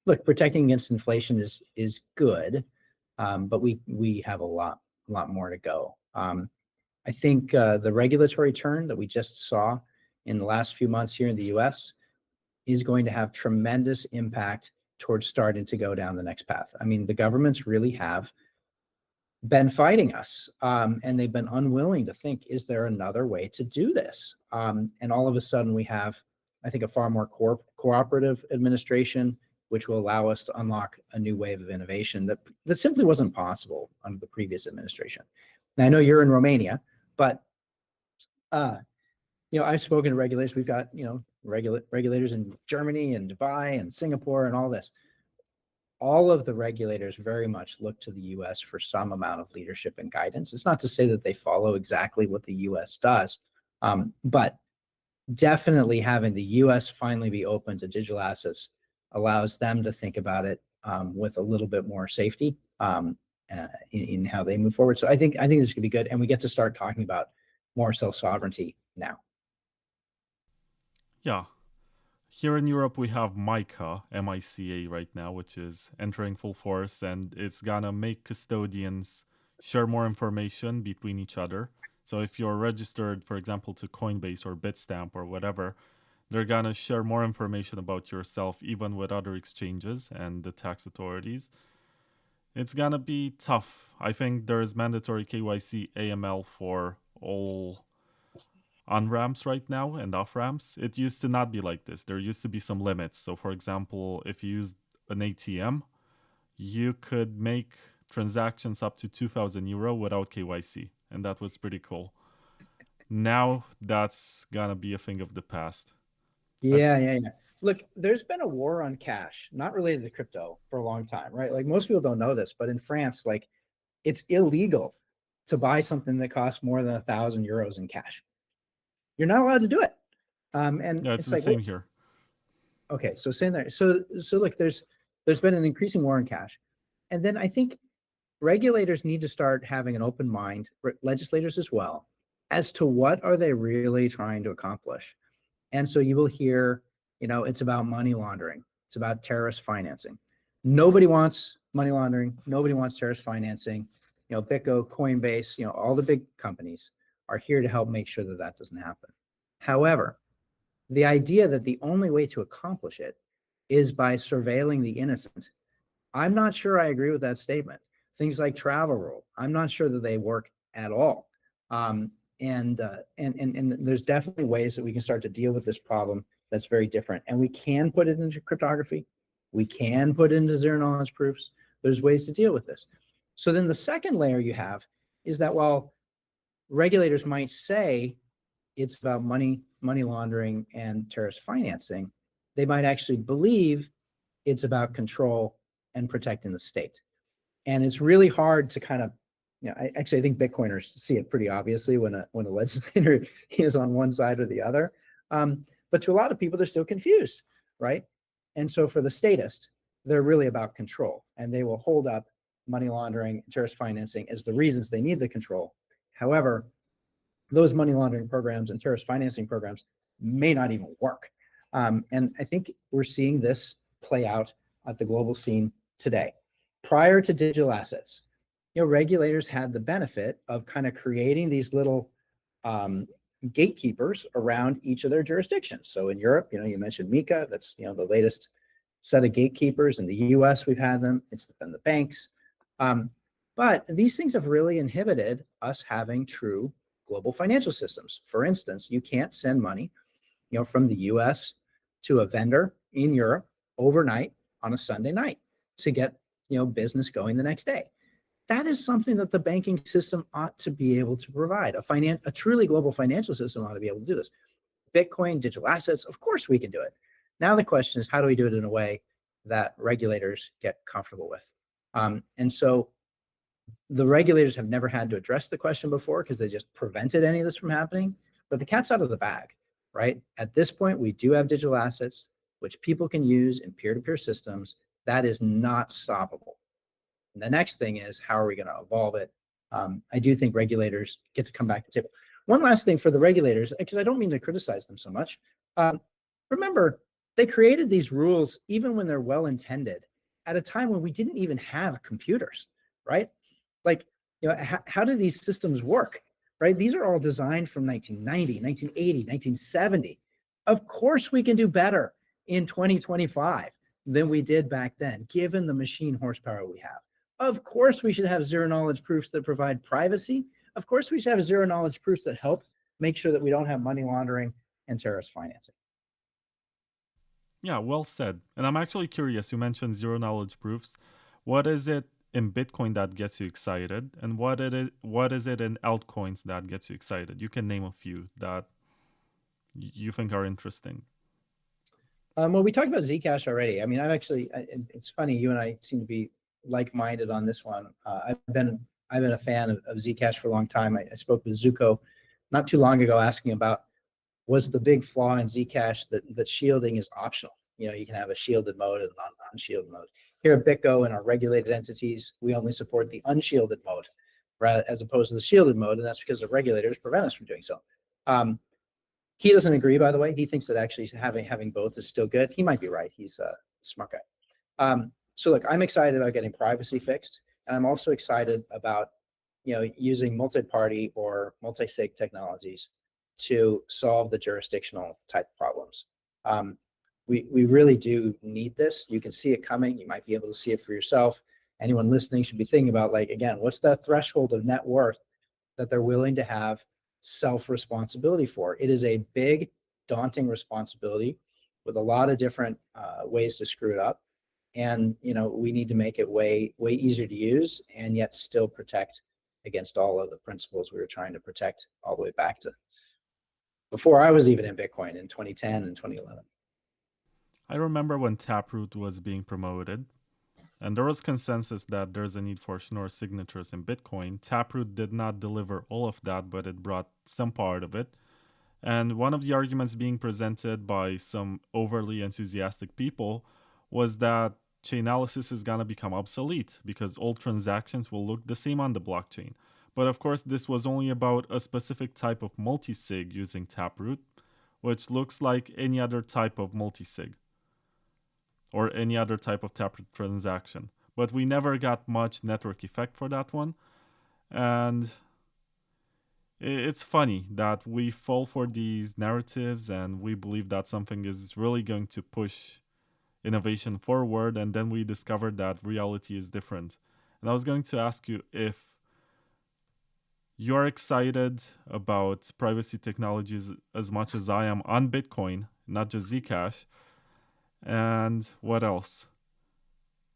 look, protecting against inflation is good, but we have a lot more to go. I think the regulatory turn that we just saw in the last few months here in the US is going to have tremendous impact towards starting to go down the next path. I mean, the governments really have been fighting us, and they've been unwilling to think, is there another way to do this? And all of a sudden we have, I think, a far more cooperative administration, which will allow us to unlock a new wave of innovation that simply wasn't possible under the previous administration. Now, I know you're in Romania, but I've spoken to regulators. We've got regulators in Germany and Dubai and Singapore and all this. All of the regulators very much look to the US for some amount of leadership and guidance. It's not to say that they follow exactly what the US does, but definitely having the US finally be open to digital assets allows them to think about it with a little bit more safety in how they move forward. So I think this could be good, and we get to start talking about more self-sovereignty now. Yeah. Here in Europe, we have MiCA, MiCA right now, which is entering full force, and it's gonna make custodians share more information between each other. So if you're registered, for example, to Coinbase or Bitstamp or whatever, they're gonna share more information about yourself, even with other exchanges and the tax authorities. It's gonna be tough. I think there's mandatory KYC AML for all on ramps right now and off ramps. It used to not be like this. There used to be some limits. So, for example, if you used an ATM, you could make transactions up to 2,000 euro without KYC, and that was pretty cool. Now that's gonna be a thing of the past. Yeah. Look, there's been a war on cash, not related to crypto, for a long time, right? Like most people don't know this, but in France, like it's illegal to buy something that costs more than 1,000 euros in cash. You're not allowed to do it. And Yeah, it's it's the like, same here. okay, so saying there, so look, there's been an increasing war on cash, and then I think regulators need to start having an open mind, legislators as well, as to what are they really trying to accomplish. And so you will hear, it's about money laundering. It's about terrorist financing. Nobody wants money laundering. Nobody wants terrorist financing. BitGo, Coinbase, all the big companies are here to help make sure that that doesn't happen. However, the idea that the only way to accomplish it is by surveilling the innocent, I'm not sure I agree with that statement. Things like travel rule, I'm not sure that they work at all. And there's definitely ways that we can start to deal with this problem that's very different. And we can put it into cryptography. We can put it into zero knowledge proofs. There's ways to deal with this. So then the second layer you have is that while regulators might say it's about money laundering and terrorist financing, they might actually believe it's about control and protecting the state. And it's really hard to kind of, I think Bitcoiners see it pretty obviously when a legislator is on one side or the other. But to a lot of people, they're still confused, right? And so for the statist, they're really about control, and they will hold up money laundering, terrorist financing as the reasons they need the control. However, those money laundering programs and terrorist financing programs may not even work. And I think we're seeing this play out at the global scene today. Prior to digital assets, regulators had the benefit of kind of creating these little gatekeepers around each of their jurisdictions. So in Europe, you mentioned MiCA, that's the latest set of gatekeepers. In the US, we've had them. It's been the banks. But these things have really inhibited us having true global financial systems. For instance, you can't send money, from the US to a vendor in Europe overnight on a Sunday night to get, business going the next day. That is something that the banking system ought to be able to provide. A truly global financial system ought to be able to do this. Bitcoin, digital assets, of course we can do it. Now the question is, how do we do it in a way that regulators get comfortable with? And so the regulators have never had to address the question before because they just prevented any of this from happening. But the cat's out of the bag, right? At this point, we do have digital assets, which people can use in peer-to-peer systems. That is not stoppable. And the next thing is, how are we going to evolve it? I do think regulators get to come back to the table. One last thing for the regulators, because I don't mean to criticize them so much. Remember, they created these rules, even when they're well-intended, at a time when we didn't even have computers, right? Like, how do these systems work, right? These are all designed from 1990, 1980, 1970. Of course, we can do better in 2025 than we did back then, given the machine horsepower we have. Of course, we should have zero knowledge proofs that provide privacy. Of course, we should have zero knowledge proofs that help make sure that we don't have money laundering and terrorist financing. Yeah, well said. And I'm actually curious, you mentioned zero knowledge proofs. What is it in Bitcoin that gets you excited? And what is it in altcoins that gets you excited? You can name a few that you think are interesting. Well, we talked about Zcash already. I mean, it's funny, you and I seem to be like-minded on this one. I've been a fan of Zcash for a long time. I spoke with Zuko not too long ago asking about, was the big flaw in Zcash that shielding is optional. You can have a shielded mode and an unshielded mode. Here at BitGo and our regulated entities, we only support the unshielded mode as opposed to the shielded mode, and that's because the regulators prevent us from doing so. He doesn't agree, by the way. He thinks that actually having both is still good. He might be right. He's a smart guy. So look, I'm excited about getting privacy fixed, and I'm also excited about using multi-party or multi-sig technologies to solve the jurisdictional type problems. We really do need this. You can see it coming. You might be able to see it for yourself. Anyone listening should be thinking about, like, again, what's the threshold of net worth that they're willing to have self-responsibility for? It is a big, daunting responsibility with a lot of different ways to screw it up. And we need to make it way easier to use, and yet still protect against all of the principles we were trying to protect all the way back to before I was even in Bitcoin in 2010 and 2011. I remember when Taproot was being promoted, and there was consensus that there's a need for Schnorr signatures in Bitcoin. Taproot did not deliver all of that, but it brought some part of it. And one of the arguments being presented by some overly enthusiastic people was that Chainalysis is going to become obsolete because all transactions will look the same on the blockchain. But of course, this was only about a specific type of multisig using Taproot, which looks like any other type of multisig or any other type of Taproot transaction. But we never got much network effect for that one. And it's funny that we fall for these narratives and we believe that something is really going to push innovation forward, and then we discovered that reality is different. And I was going to ask you if you're excited about privacy technologies as much as I am on Bitcoin, not just Zcash. And what else?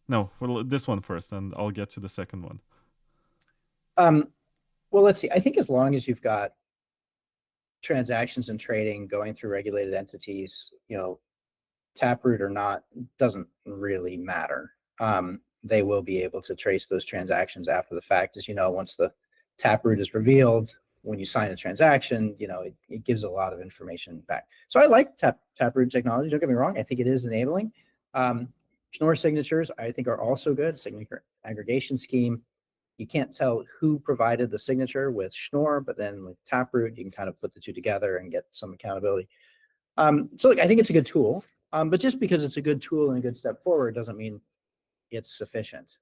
No, well, this one first, and I'll get to the second one. Well, let's see. I think as long as you've got transactions and trading going through regulated entities, Taproot or not, doesn't really matter. They will be able to trace those transactions after the fact. As you know, once the Taproot is revealed, when you sign a transaction, it gives a lot of information back. So I like Taproot technology. Don't get me wrong. I think it is enabling. Schnorr signatures, I think, are also good. Signature aggregation scheme. You can't tell who provided the signature with Schnorr, but then with Taproot, you can kind of put the two together and get some accountability. So look, I think it's a good tool, but just because it's a good tool and a good step forward doesn't mean it's sufficient.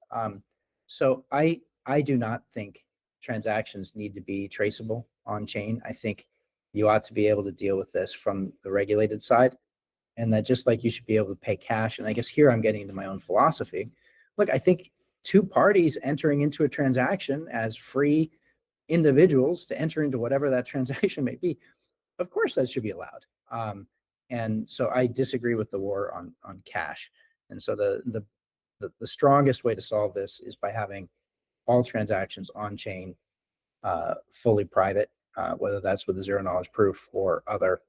So I do not think transactions need to be traceable on chain. I think you ought to be able to deal with this from the regulated side, and that just like you should be able to pay cash. And I guess here I'm getting into my own philosophy. Look, I think two parties entering into a transaction as free individuals to enter into whatever that transaction may be, of course that should be allowed. And so I disagree with the war on cash. And so the strongest way to solve this is by having all transactions on chain, fully private, whether that's with a zero knowledge proof or other,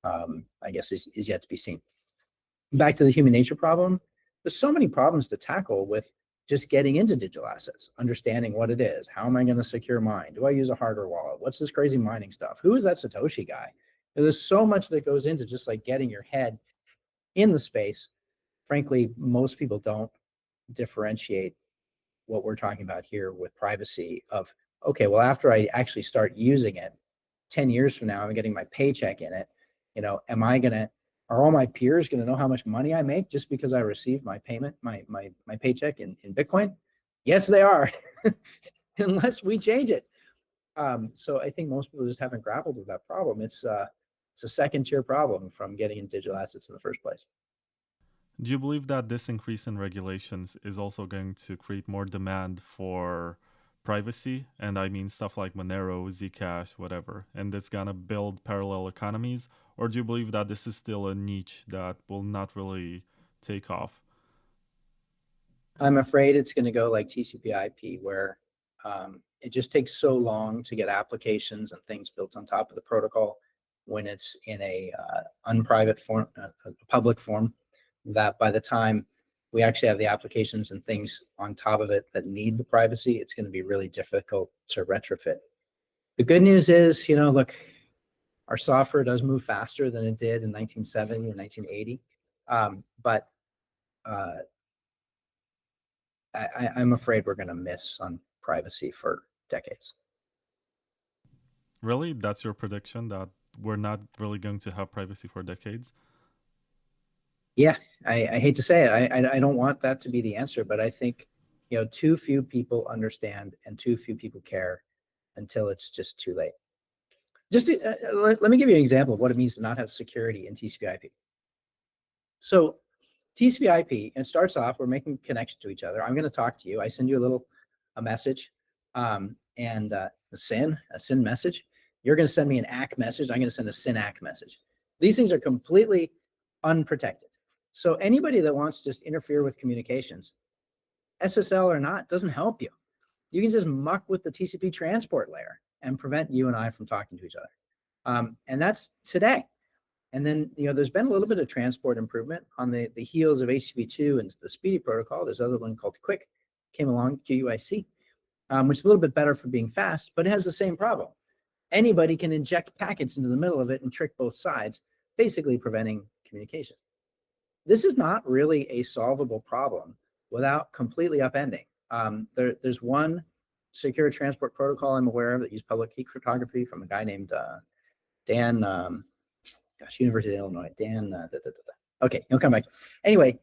I guess is yet to be seen. Back to the human nature problem, there's so many problems to tackle with just getting into digital assets, understanding what it is. How am I going to secure mine? Do I use a hardware wallet? What's this crazy mining stuff? Who is that Satoshi guy? There's so much that goes into just like getting your head in the space. Frankly, most people don't differentiate what we're talking about here with privacy of, okay, well, after I actually start using it, 10 years from now, I'm getting my paycheck in it. Are all my peers going to know how much money I make just because I received my payment, my paycheck in Bitcoin? Yes, they are, unless we change it. So I think most people just haven't grappled with that problem. It's a second tier problem from getting in digital assets in the first place. Do you believe that this increase in regulations is also going to create more demand for privacy? And I mean stuff like Monero, Zcash, whatever, and it's going to build parallel economies? Or do you believe that this is still a niche that will not really take off? I'm afraid it's going to go like TCP/IP, where it just takes so long to get applications and things built on top of the protocol when it's in a unprivate form, a public form, that by the time we actually have the applications and things on top of it that need the privacy, it's going to be really difficult to retrofit. The good news is, look, our software does move faster than it did in 1970 and 1980, but I'm afraid we're going to miss on privacy for decades. Really? That's your prediction, that we're not really going to have privacy for decades? Yeah, I hate to say it. I don't want that to be the answer, but I think, too few people understand and too few people care until it's just too late. Let me give you an example of what it means to not have security in TCP/IP. So TCP/IP, it starts off, we're making connection to each other. I'm going to talk to you. I send you a message, and a SYN message. You're going to send me an ACK message. I'm going to send a SYN ACK message. These things are completely unprotected. So anybody that wants to just interfere with communications, SSL or not, doesn't help you. You can just muck with the TCP transport layer and prevent you and I from talking to each other. And that's today. And then, there's been a little bit of transport improvement on the heels of HTTP2 and the Speedy protocol. There's another one called QUIC, came along, QUIC, which is a little bit better for being fast, but it has the same problem. Anybody can inject packets into the middle of it and trick both sides, basically preventing communication. This is not really a solvable problem without completely upending. There's one secure transport protocol I'm aware of that uses public key cryptography from a guy named Dan, University of Illinois, Dan, okay, he'll come back. Anyway,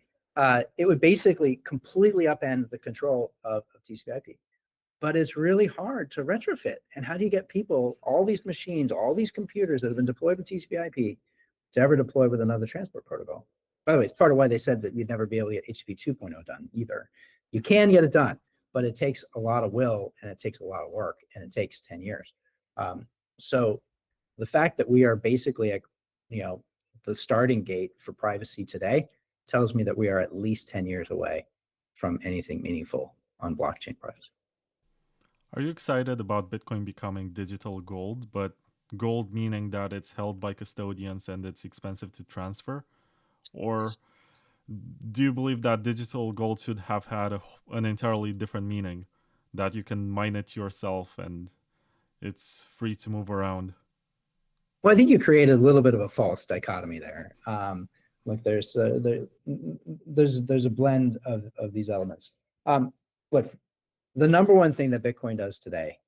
it would basically completely upend the control of TCP/IP. But it's really hard to retrofit. And how do you get people, all these machines, all these computers that have been deployed with TCP/IP to ever deploy with another transport protocol? By the way, it's part of why they said that you'd never be able to get HTTP 2.0 done either. You can get it done, but it takes a lot of will and it takes a lot of work and it takes 10 years. So the fact that we are basically at, the starting gate for privacy today tells me that we are at least 10 years away from anything meaningful on blockchain privacy. Are you excited about Bitcoin becoming digital gold, but gold meaning that it's held by custodians and it's expensive to transfer? Or do you believe that digital gold should have had an entirely different meaning, that you can mine it yourself and it's free to move around? Well, I think you created a little bit of a false dichotomy there. Look, there's a blend of these elements. Look, the number one thing that Bitcoin does today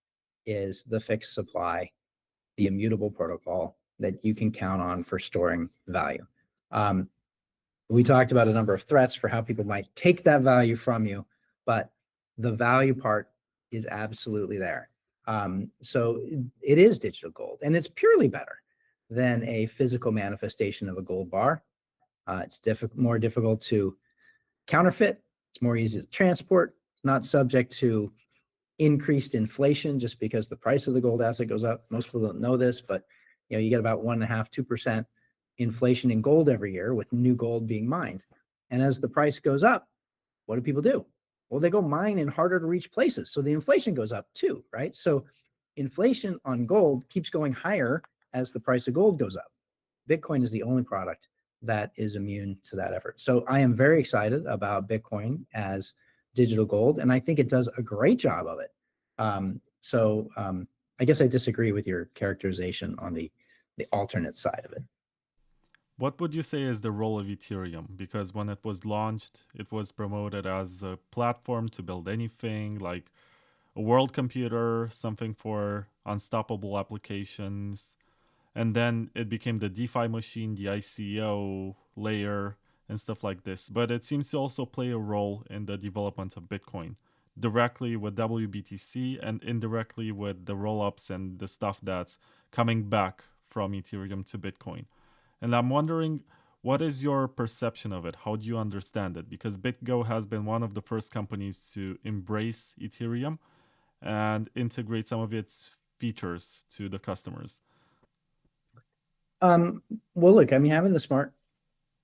is the fixed supply, the immutable protocol that you can count on for storing value. We talked about a number of threats for how people might take that value from you, but the value part is absolutely there. So it is digital gold, and it's purely better than a physical manifestation of a gold bar. It's more difficult to counterfeit. It's more easy to transport. It's not subject to increased inflation just because the price of the gold asset goes up. Most people don't know this, but you get about 1.5%, 2% inflation in gold every year with new gold being mined. And as the price goes up, what do people do? Well, they go mine in harder to reach places. So the inflation goes up too, right? So inflation on gold keeps going higher as the price of gold goes up. Bitcoin is the only product that is immune to that effort. So I am very excited about Bitcoin as digital gold, and I think it does a great job of it. I guess I disagree with your characterization on the alternate side of it. What would you say is the role of Ethereum? Because when it was launched, it was promoted as a platform to build anything, like a world computer, something for unstoppable applications. And then it became the DeFi machine, the ICO layer, and stuff like this. But it seems to also play a role in the development of Bitcoin, directly with WBTC and indirectly with the rollups and the stuff that's coming back from Ethereum to Bitcoin. And I'm wondering, what is your perception of it? How do you understand it? Because BitGo has been one of the first companies to embrace Ethereum and integrate some of its features to the customers. Well, look, I mean, having the smart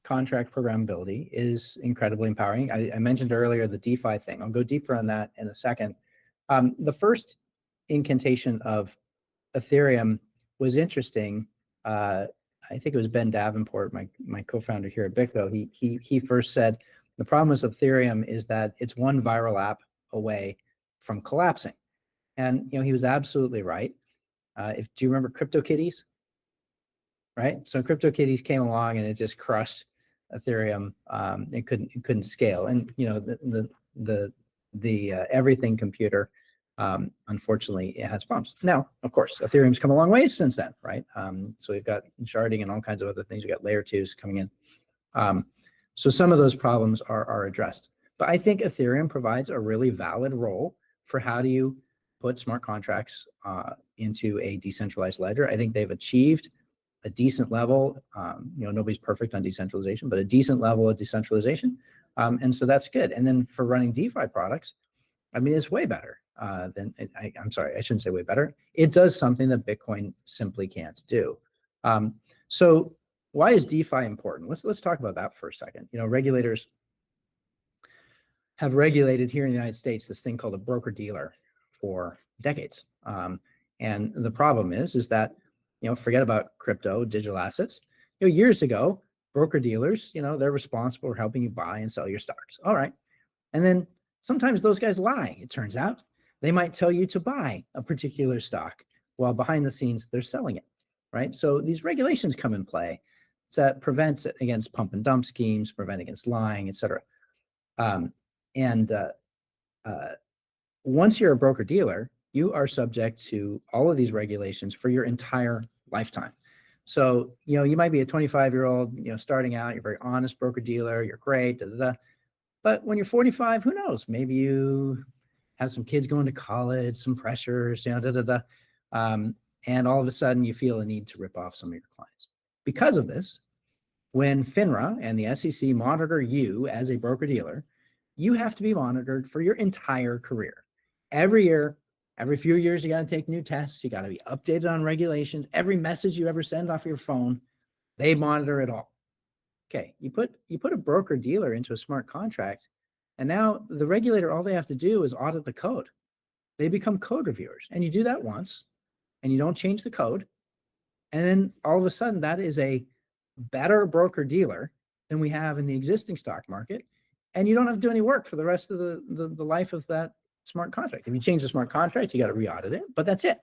contract programmability is incredibly empowering. I mentioned earlier the DeFi thing. I'll go deeper on that in a second. The first incantation of Ethereum was interesting. I think it was Ben Davenport, my co-founder here at BitGo. He first said the problem with Ethereum is that it's one viral app away from collapsing, and he was absolutely right. Do you remember CryptoKitties? Right, so CryptoKitties came along and it just crushed Ethereum. It couldn't scale, and the everything computer Unfortunately, it has bumps. Now, of course, Ethereum's come a long way since then, right? So we've got sharding and all kinds of other things. We've got layer 2s coming in. So some of those problems are addressed. But I think Ethereum provides a really valid role for how do you put smart contracts into a decentralized ledger. I think they've achieved a decent level. Nobody's perfect on decentralization, but a decent level of decentralization. And so that's good. And then for running DeFi products, I mean, it's way better I'm sorry, I shouldn't say way better. It does something that Bitcoin simply can't do. So why is DeFi important? Let's talk about that for a second. Regulators have regulated here in the United States this thing called a broker-dealer for decades. And the problem is that, forget about crypto, digital assets. Years ago, broker-dealers, they're responsible for helping you buy and sell your stocks. All right. And then sometimes those guys lie, it turns out. They might tell you to buy a particular stock while behind the scenes they're selling it, right? So these regulations come in play that prevents against pump and dump schemes, prevent against lying, et cetera. Once you're a broker dealer, you are subject to all of these regulations for your entire lifetime. So, you might be a 25-year-old, starting out, you're a very honest broker dealer, you're great, but when you're 45, who knows? Maybe you have some kids going to college, some pressures, and all of a sudden you feel a need to rip off some of your clients. Because of this, when FINRA and the SEC monitor you as a broker dealer, you have to be monitored for your entire career. Every year, every few years, you got to take new tests. You got to be updated on regulations. Every message you ever send off your phone, they monitor it all. Okay, you put a broker dealer into a smart contract, and now the regulator, all they have to do is audit the code. They become code reviewers, and you do that once, and you don't change the code, and then all of a sudden that is a better broker dealer than we have in the existing stock market, and you don't have to do any work for the rest of the life of that smart contract. If you change the smart contract, you got to re-audit it, but that's it.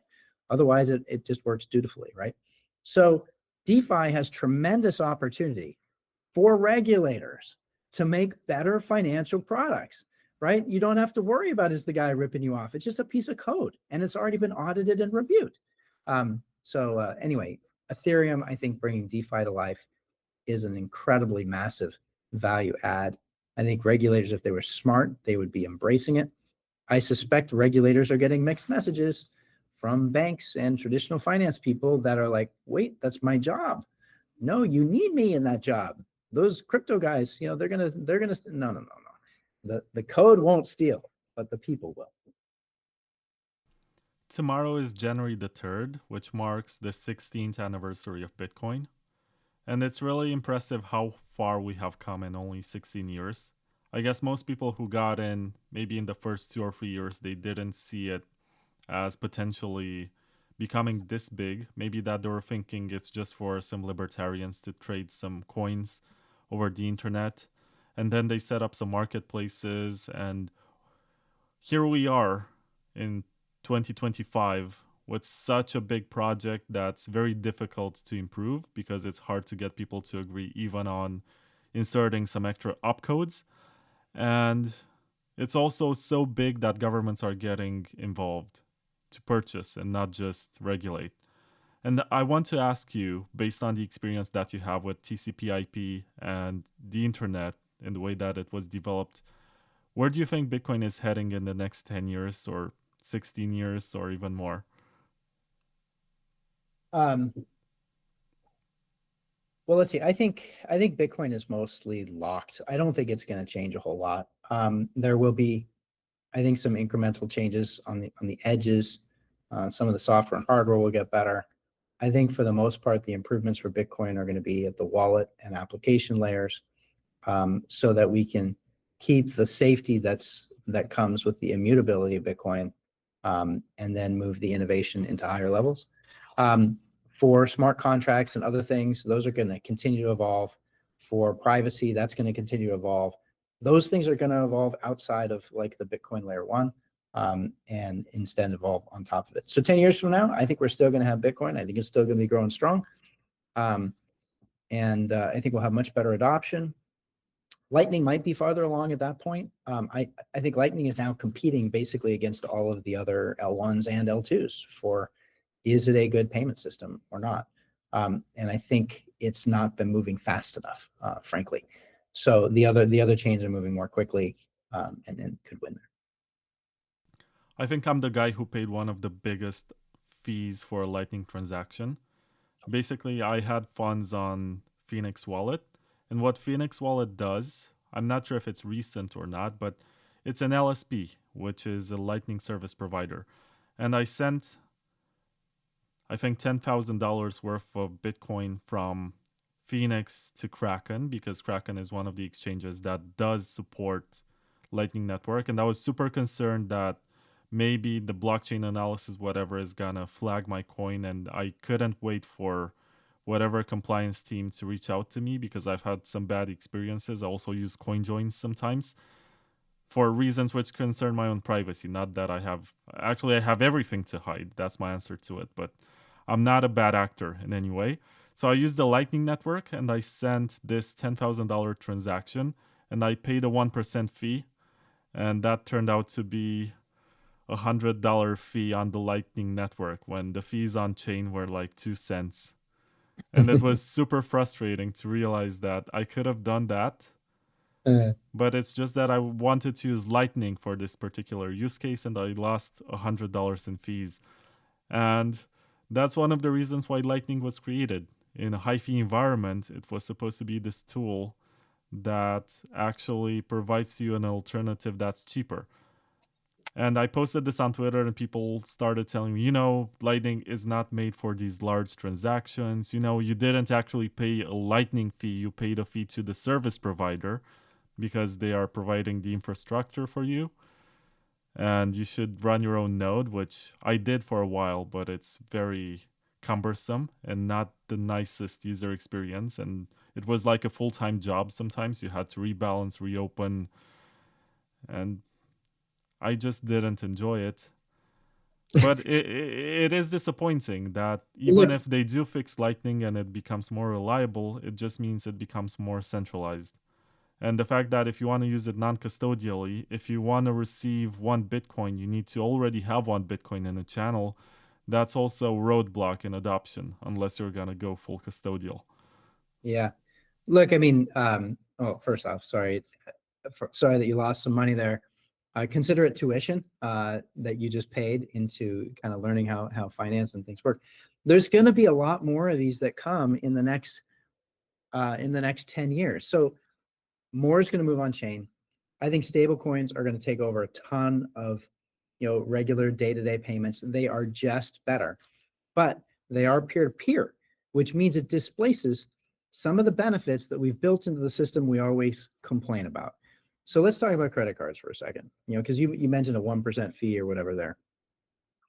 Otherwise, it just works dutifully, right? So DeFi has tremendous opportunity for regulators to make better financial products, right? You don't have to worry about, is the guy ripping you off? It's just a piece of code, and it's already been audited and reviewed. Anyway, Ethereum, I think bringing DeFi to life is an incredibly massive value add. I think regulators, if they were smart, they would be embracing it. I suspect regulators are getting mixed messages from banks and traditional finance people that are like, wait, that's my job. No, you need me in that job. Those crypto guys, they're gonna no. The code won't steal, but the people will. Tomorrow is January the 3rd, which marks the 16th anniversary of Bitcoin. And it's really impressive how far we have come in only 16 years. I guess most people who got in, maybe in the first 2 or 3 years, they didn't see it as potentially becoming this big. Maybe that they were thinking it's just for some libertarians to trade some coins over the internet. And then they set up some marketplaces. And here we are in 2025 with such a big project that's very difficult to improve because it's hard to get people to agree even on inserting some extra opcodes. And it's also so big that governments are getting involved to purchase and not just regulate. And I want to ask you, based on the experience that you have with TCP/IP and the internet and the way that it was developed, where do you think Bitcoin is heading in the next 10 years or 16 years or even more? Well, let's see. I think Bitcoin is mostly locked. I don't think it's going to change a whole lot. There will be, I think, some incremental changes on the edges. Some of the software and hardware will get better. I think for the most part, the improvements for Bitcoin are going to be at the wallet and application layers, so that we can keep the safety that comes with the immutability of Bitcoin, and then move the innovation into higher levels. For smart contracts and other things, those are going to continue to evolve. For privacy, that's going to continue to evolve. Those things are going to evolve outside of like the Bitcoin layer 1, and instead evolve on top of it. So 10 years from now, I think we're still going to have Bitcoin. I think it's still going to be growing strong. And I think we'll have much better adoption. Lightning might be farther along at that point. I think Lightning is now competing basically against all of the other L1s and L2s for, is it a good payment system or not? And I think it's not been moving fast enough, frankly. So the other chains are moving more quickly, and could win there. I think I'm the guy who paid one of the biggest fees for a Lightning transaction. Basically, I had funds on Phoenix Wallet, and what Phoenix Wallet does, I'm not sure if it's recent or not, but it's an LSP, which is a Lightning service provider. And I sent, I think, $10,000 worth of Bitcoin from Phoenix to Kraken, because Kraken is one of the exchanges that does support Lightning Network. And I was super concerned that maybe the blockchain analysis, whatever, is gonna flag my coin, and I couldn't wait for whatever compliance team to reach out to me, because I've had some bad experiences. I also use CoinJoins sometimes for reasons which concern my own privacy. Not that I have everything to hide. That's my answer to it, but I'm not a bad actor in any way. So I used the Lightning Network, and I sent this $10,000 transaction, and I paid a 1% fee, and that turned out to be $100 fee on the Lightning Network when the fees on chain were like 2 cents. And it was super frustrating to realize that I could have done that, but it's just that I wanted to use Lightning for this particular use case, and I lost $100 in fees. And that's one of the reasons why Lightning was created. In a high-fee environment, it was supposed to be this tool that actually provides you an alternative that's cheaper. And I posted this on Twitter, and people started telling me, Lightning is not made for these large transactions. You didn't actually pay a Lightning fee. You paid a fee to the service provider because they are providing the infrastructure for you. And you should run your own node, which I did for a while, but it's very cumbersome and not the nicest user experience. And it was like a full-time job sometimes. You had to rebalance, reopen, and I just didn't enjoy it. But it is disappointing that even if they do fix Lightning and it becomes more reliable, it just means it becomes more centralized. And the fact that if you want to use it non-custodially, if you want to receive 1 Bitcoin, you need to already have 1 Bitcoin in a channel. That's also a roadblock in adoption, unless you're going to go full custodial. Yeah. Look, I mean, first off, sorry that you lost some money there. Consider it tuition that you just paid into kind of learning how finance and things work. There's going to be a lot more of these that come in the next 10 years. So more is going to move on chain. I think stable coins are going to take over a ton of regular day-to-day payments. They are just better, but they are peer-to-peer, which means it displaces some of the benefits that we've built into the system we always complain about. So let's talk about credit cards for a second, because you mentioned a 1% fee or whatever there.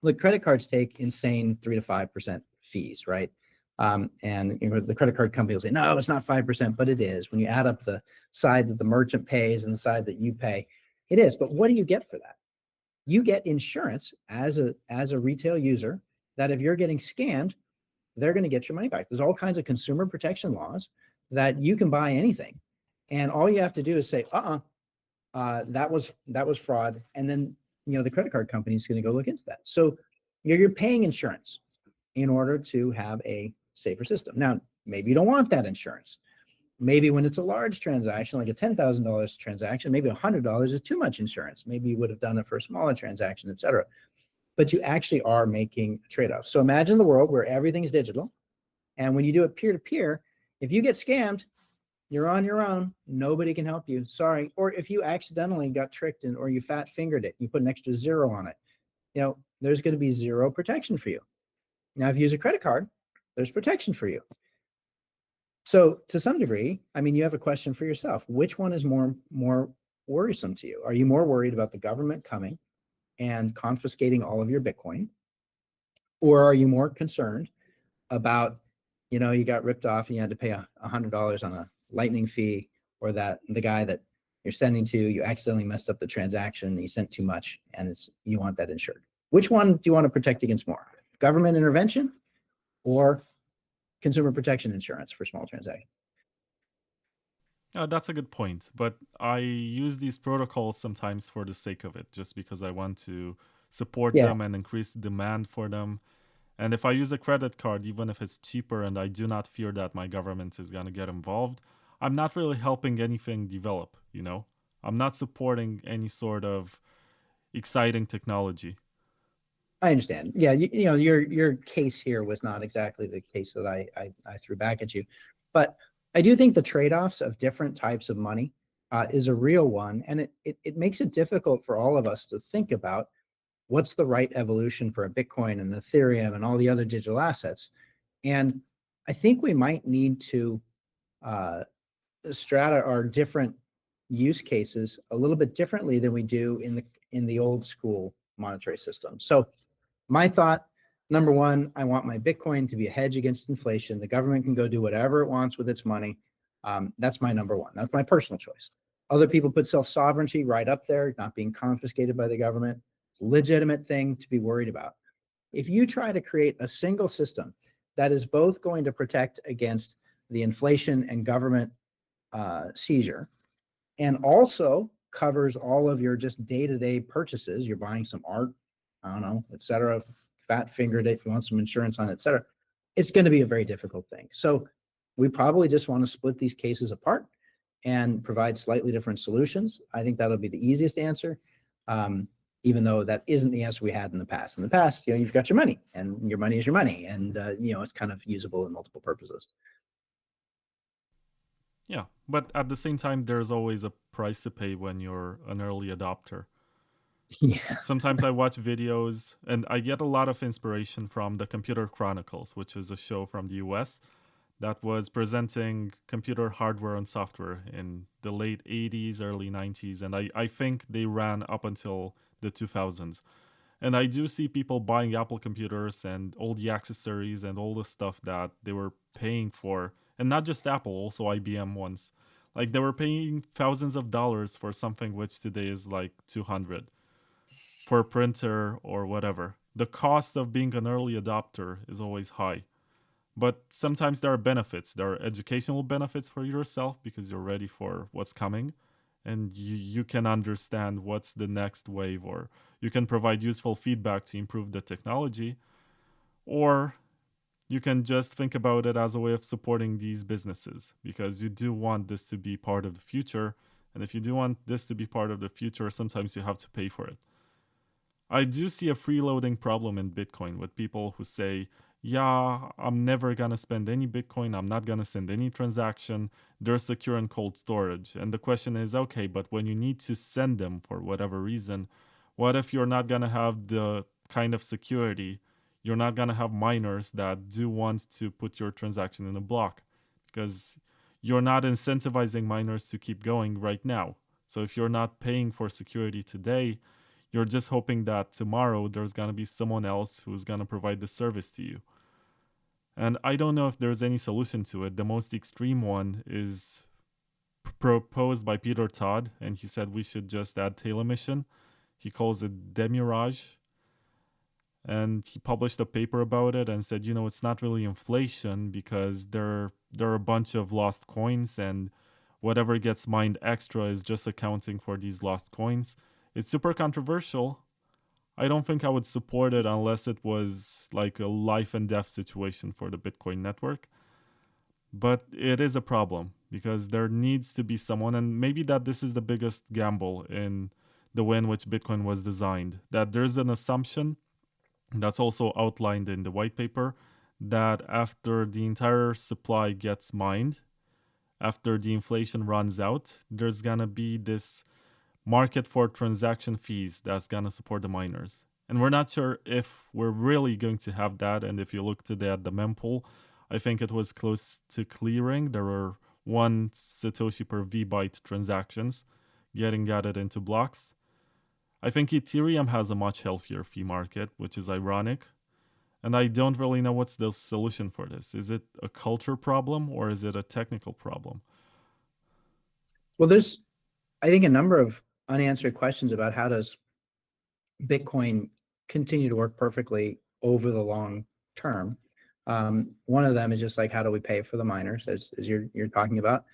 Look, credit cards take insane 3 to 5% fees, right? And the credit card company will say, no, it's not 5%, but it is. When you add up the side that the merchant pays and the side that you pay, it is. But what do you get for that? You get insurance as a retail user that if you're getting scammed, they're going to get your money back. There's all kinds of consumer protection laws that you can buy anything, and all you have to do is say, that was fraud, and then the credit card company is going to go look into that. So you're paying insurance in order to have a safer system. Now, maybe you don't want that insurance. Maybe when it's a large transaction, like a $10,000 transaction, maybe $100 is too much insurance. Maybe you would have done it for a smaller transaction, et cetera. But you actually are making a trade-off. So imagine the world where everything's digital, and when you do it peer-to-peer, if you get scammed, you're on your own. Nobody can help you. Sorry. Or if you accidentally got tricked or you fat fingered it, you put an extra 0 on it, there's going to be 0 protection for you. Now, if you use a credit card, there's protection for you. So to some degree, I mean, you have a question for yourself. Which one is more worrisome to you? Are you more worried about the government coming and confiscating all of your Bitcoin? Or are you more concerned about, you got ripped off and you had to pay $100 on a Lightning fee, or that the guy that you're sending to, you accidentally messed up the transaction, you sent too much, and you want that insured? Which one do you want to protect against more? Government intervention or consumer protection insurance for small transactions? That's a good point. But I use these protocols sometimes for the sake of it, just because I want to support Yeah, them and increase demand for them. And if I use a credit card, even if it's cheaper and I do not fear that my government is going to get involved, I'm not really helping anything develop, you know? I'm not supporting any sort of exciting technology. I understand. Yeah, you know, your case here was not exactly the case that I threw back at you, but I do think the trade-offs of different types of money is a real one, and it makes it difficult for all of us to think about what's the right evolution for a Bitcoin and Ethereum and all the other digital assets. And I think we might need to uh, strata our different use cases a little bit differently than we do in the old school monetary system. So my thought, number one, I want my Bitcoin to be a hedge against inflation. The government can go do whatever it wants with its money. That's my number one. That's my personal choice. Other people put self-sovereignty right up there, not being confiscated by the government. It's a legitimate thing to be worried about. If you try to create a single system that is both going to protect against the inflation and government seizure, and also covers all of your just day-to-day purchases, you're buying some art, I don't know, et cetera, fat fingered it, if you want some insurance on it, et cetera, it's going to be a very difficult thing. So we probably just want to split these cases apart and provide slightly different solutions. I think that'll be the easiest answer, even though that isn't the answer we had in the past. In the past, you know, you've got your money, and your money is your money, and you know, it's kind of usable in multiple purposes. Yeah, but at the same time, there's always a price to pay when you're an early adopter. Yeah. Sometimes I watch videos and I get a lot of inspiration from the Computer Chronicles, which is a show from the US that was presenting computer hardware and software in the late 80s, early 90s. And I think they ran up until the 2000s. And I do see people buying Apple computers and all the accessories and all the stuff that they were paying for. And not just Apple, also IBM ones. Like they were paying thousands of dollars for something which today is like 200 for a printer or whatever. The cost of being an early adopter is always high. But sometimes there are benefits. There are educational benefits for yourself because you're ready for what's coming and you can understand what's the next wave, or you can provide useful feedback to improve the technology. Or you can just think about it as a way of supporting these businesses because you do want this to be part of the future. And if you do want this to be part of the future, sometimes you have to pay for it. I do see a freeloading problem in Bitcoin with people who say, yeah, I'm never going to spend any Bitcoin. I'm not going to send any transaction. They're secure in cold storage. And the question is, okay, but when you need to send them for whatever reason, what if you're not going to have the kind of security? You're not going to have miners that do want to put your transaction in a block because you're not incentivizing miners to keep going right now. So if you're not paying for security today, you're just hoping that tomorrow there's going to be someone else who's going to provide the service to you. And I don't know if there's any solution to it. The most extreme one is proposed by Peter Todd, and he said we should just add tail emission. He calls it demurrage. And he published a paper about it and said, you know, it's not really inflation because there are a bunch of lost coins, and whatever gets mined extra is just accounting for these lost coins. It's super controversial. I don't think I would support it unless it was like a life and death situation for the Bitcoin network. But it is a problem because there needs to be someone, and maybe that this is the biggest gamble in the way in which Bitcoin was designed, that there's an assumption that's also outlined in the white paper that after the entire supply gets mined, after the inflation runs out, there's gonna be this market for transaction fees that's going to support the miners. And we're not sure if we're really going to have that. And if you look today at the mempool, I think it was close to clearing. There were 1 Satoshi per VByte transactions getting added into blocks. I think Ethereum has a much healthier fee market, which is ironic. And I don't really know what's the solution for this. Is it a culture problem or is it a technical problem? Well, there's, I think, a number of unanswered questions about how does Bitcoin continue to work perfectly over the long term. One of them is just like, how do we pay for the miners, as you're talking about?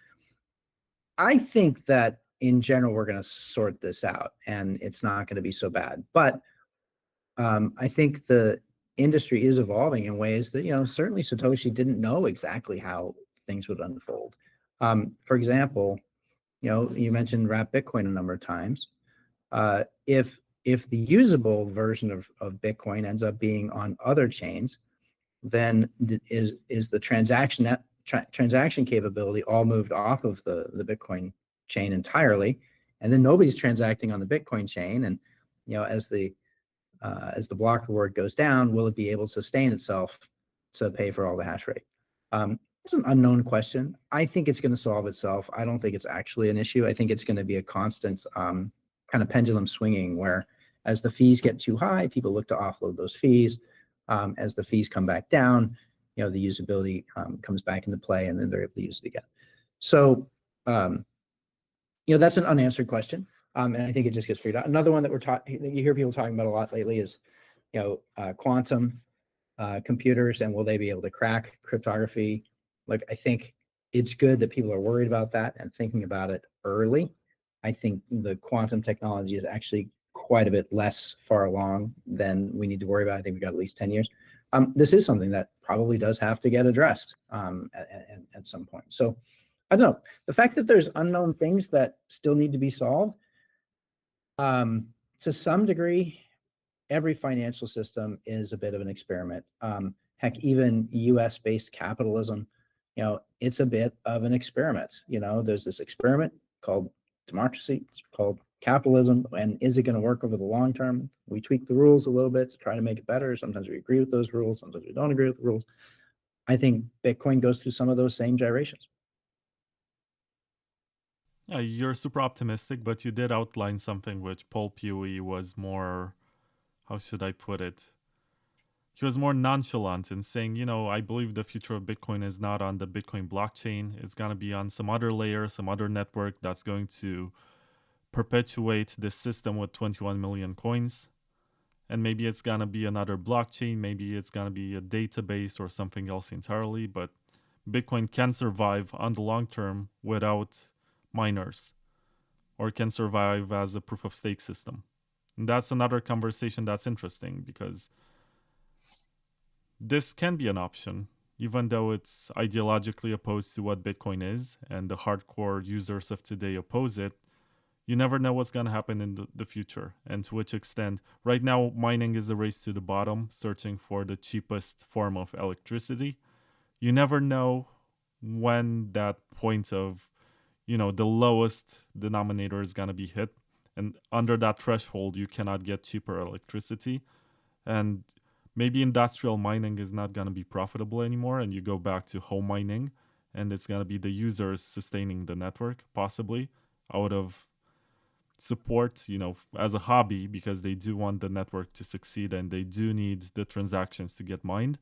I think that in general, we're going to sort this out and it's not going to be so bad. But I think the industry is evolving in ways that, certainly Satoshi didn't know exactly how things would unfold. For example, you mentioned wrap Bitcoin a number of times. If the usable version of Bitcoin ends up being on other chains, then is the transaction capability all moved off of the Bitcoin chain entirely, and then nobody's transacting on the Bitcoin chain, and as the block reward goes down, will it be able to sustain itself to pay for all the hash rate? It's an unknown question. I think it's going to solve itself. I don't think it's actually an issue. I think it's going to be a constant kind of pendulum swinging where as the fees get too high, people look to offload those fees. As the fees come back down, the usability comes back into play, and then they're able to use it again. So, that's an unanswered question, and I think it just gets figured out. Another one that you hear people talking about a lot lately is, quantum computers, and will they be able to crack cryptography? Like, I think it's good that people are worried about that and thinking about it early. I think the quantum technology is actually quite a bit less far along than we need to worry about. I think we got at least 10 years. This is something that probably does have to get addressed at some point. So I don't know. The fact that there's unknown things that still need to be solved, to some degree, every financial system is a bit of an experiment. Heck, even US-based capitalism, it's a bit of an experiment. There's this experiment called democracy, it's called capitalism, and is it going to work over the long term? We tweak the rules a little bit to try to make it better. Sometimes we agree with those rules, sometimes we don't agree with the rules. I think Bitcoin goes through some of those same gyrations. Yeah, you're super optimistic, but you did outline something which Paul Pewee was more, how should I put it? He was more nonchalant in saying, I believe the future of Bitcoin is not on the Bitcoin blockchain. It's going to be on some other layer, some other network that's going to perpetuate this system with 21 million coins. And maybe it's going to be another blockchain. Maybe it's going to be a database or something else entirely. But Bitcoin can survive on the long term without miners, or can survive as a proof of stake system. And that's another conversation that's interesting, because this can be an option, even though it's ideologically opposed to what Bitcoin is, and the hardcore users of today oppose it. You never know what's going to happen in the future, and to which extent. Right now, mining is the race to the bottom, searching for the cheapest form of electricity. You never know when that point of, the lowest denominator is going to be hit. And under that threshold, you cannot get cheaper electricity. And maybe industrial mining is not going to be profitable anymore, and you go back to home mining, and it's going to be the users sustaining the network, possibly, out of support, as a hobby, because they do want the network to succeed and they do need the transactions to get mined.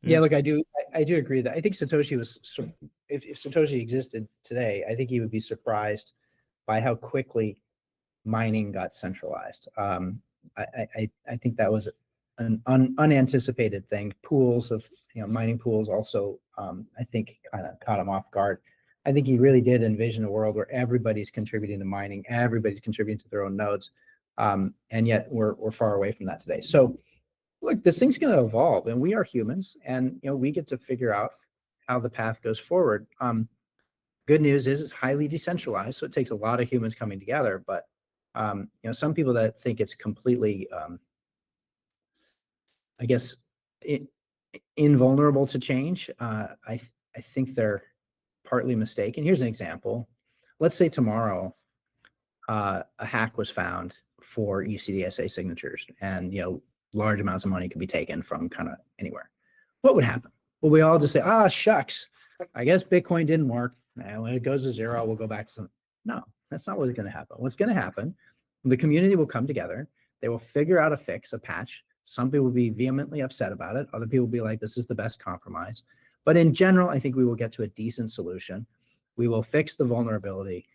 Yeah, look, I do agree that I think Satoshi was, if Satoshi existed today, I think he would be surprised by how quickly mining got centralized. I think that was an unanticipated thing. Pools of, mining pools also, I think kind of caught him off guard. I think he really did envision a world where everybody's contributing to mining, everybody's contributing to their own nodes, and yet we're far away from that today. So look, this thing's going to evolve, and we are humans, and we get to figure out how the path goes forward. Good news is it's highly decentralized, so it takes a lot of humans coming together. But some people that think it's completely, I guess, invulnerable to change, I think they're partly mistaken. Here's an example. Let's say tomorrow a hack was found for ECDSA signatures, and large amounts of money could be taken from kind of anywhere. What would happen? Well, we all just say, shucks, I guess Bitcoin didn't work. And when it goes to zero, we'll go back to something. No, that's not what's going to happen. What's going to happen, the community will come together. They will figure out a fix, a patch. Some people will be vehemently upset about it. Other people will be like, this is the best compromise. But in general, I think we will get to a decent solution. We will fix the vulnerability.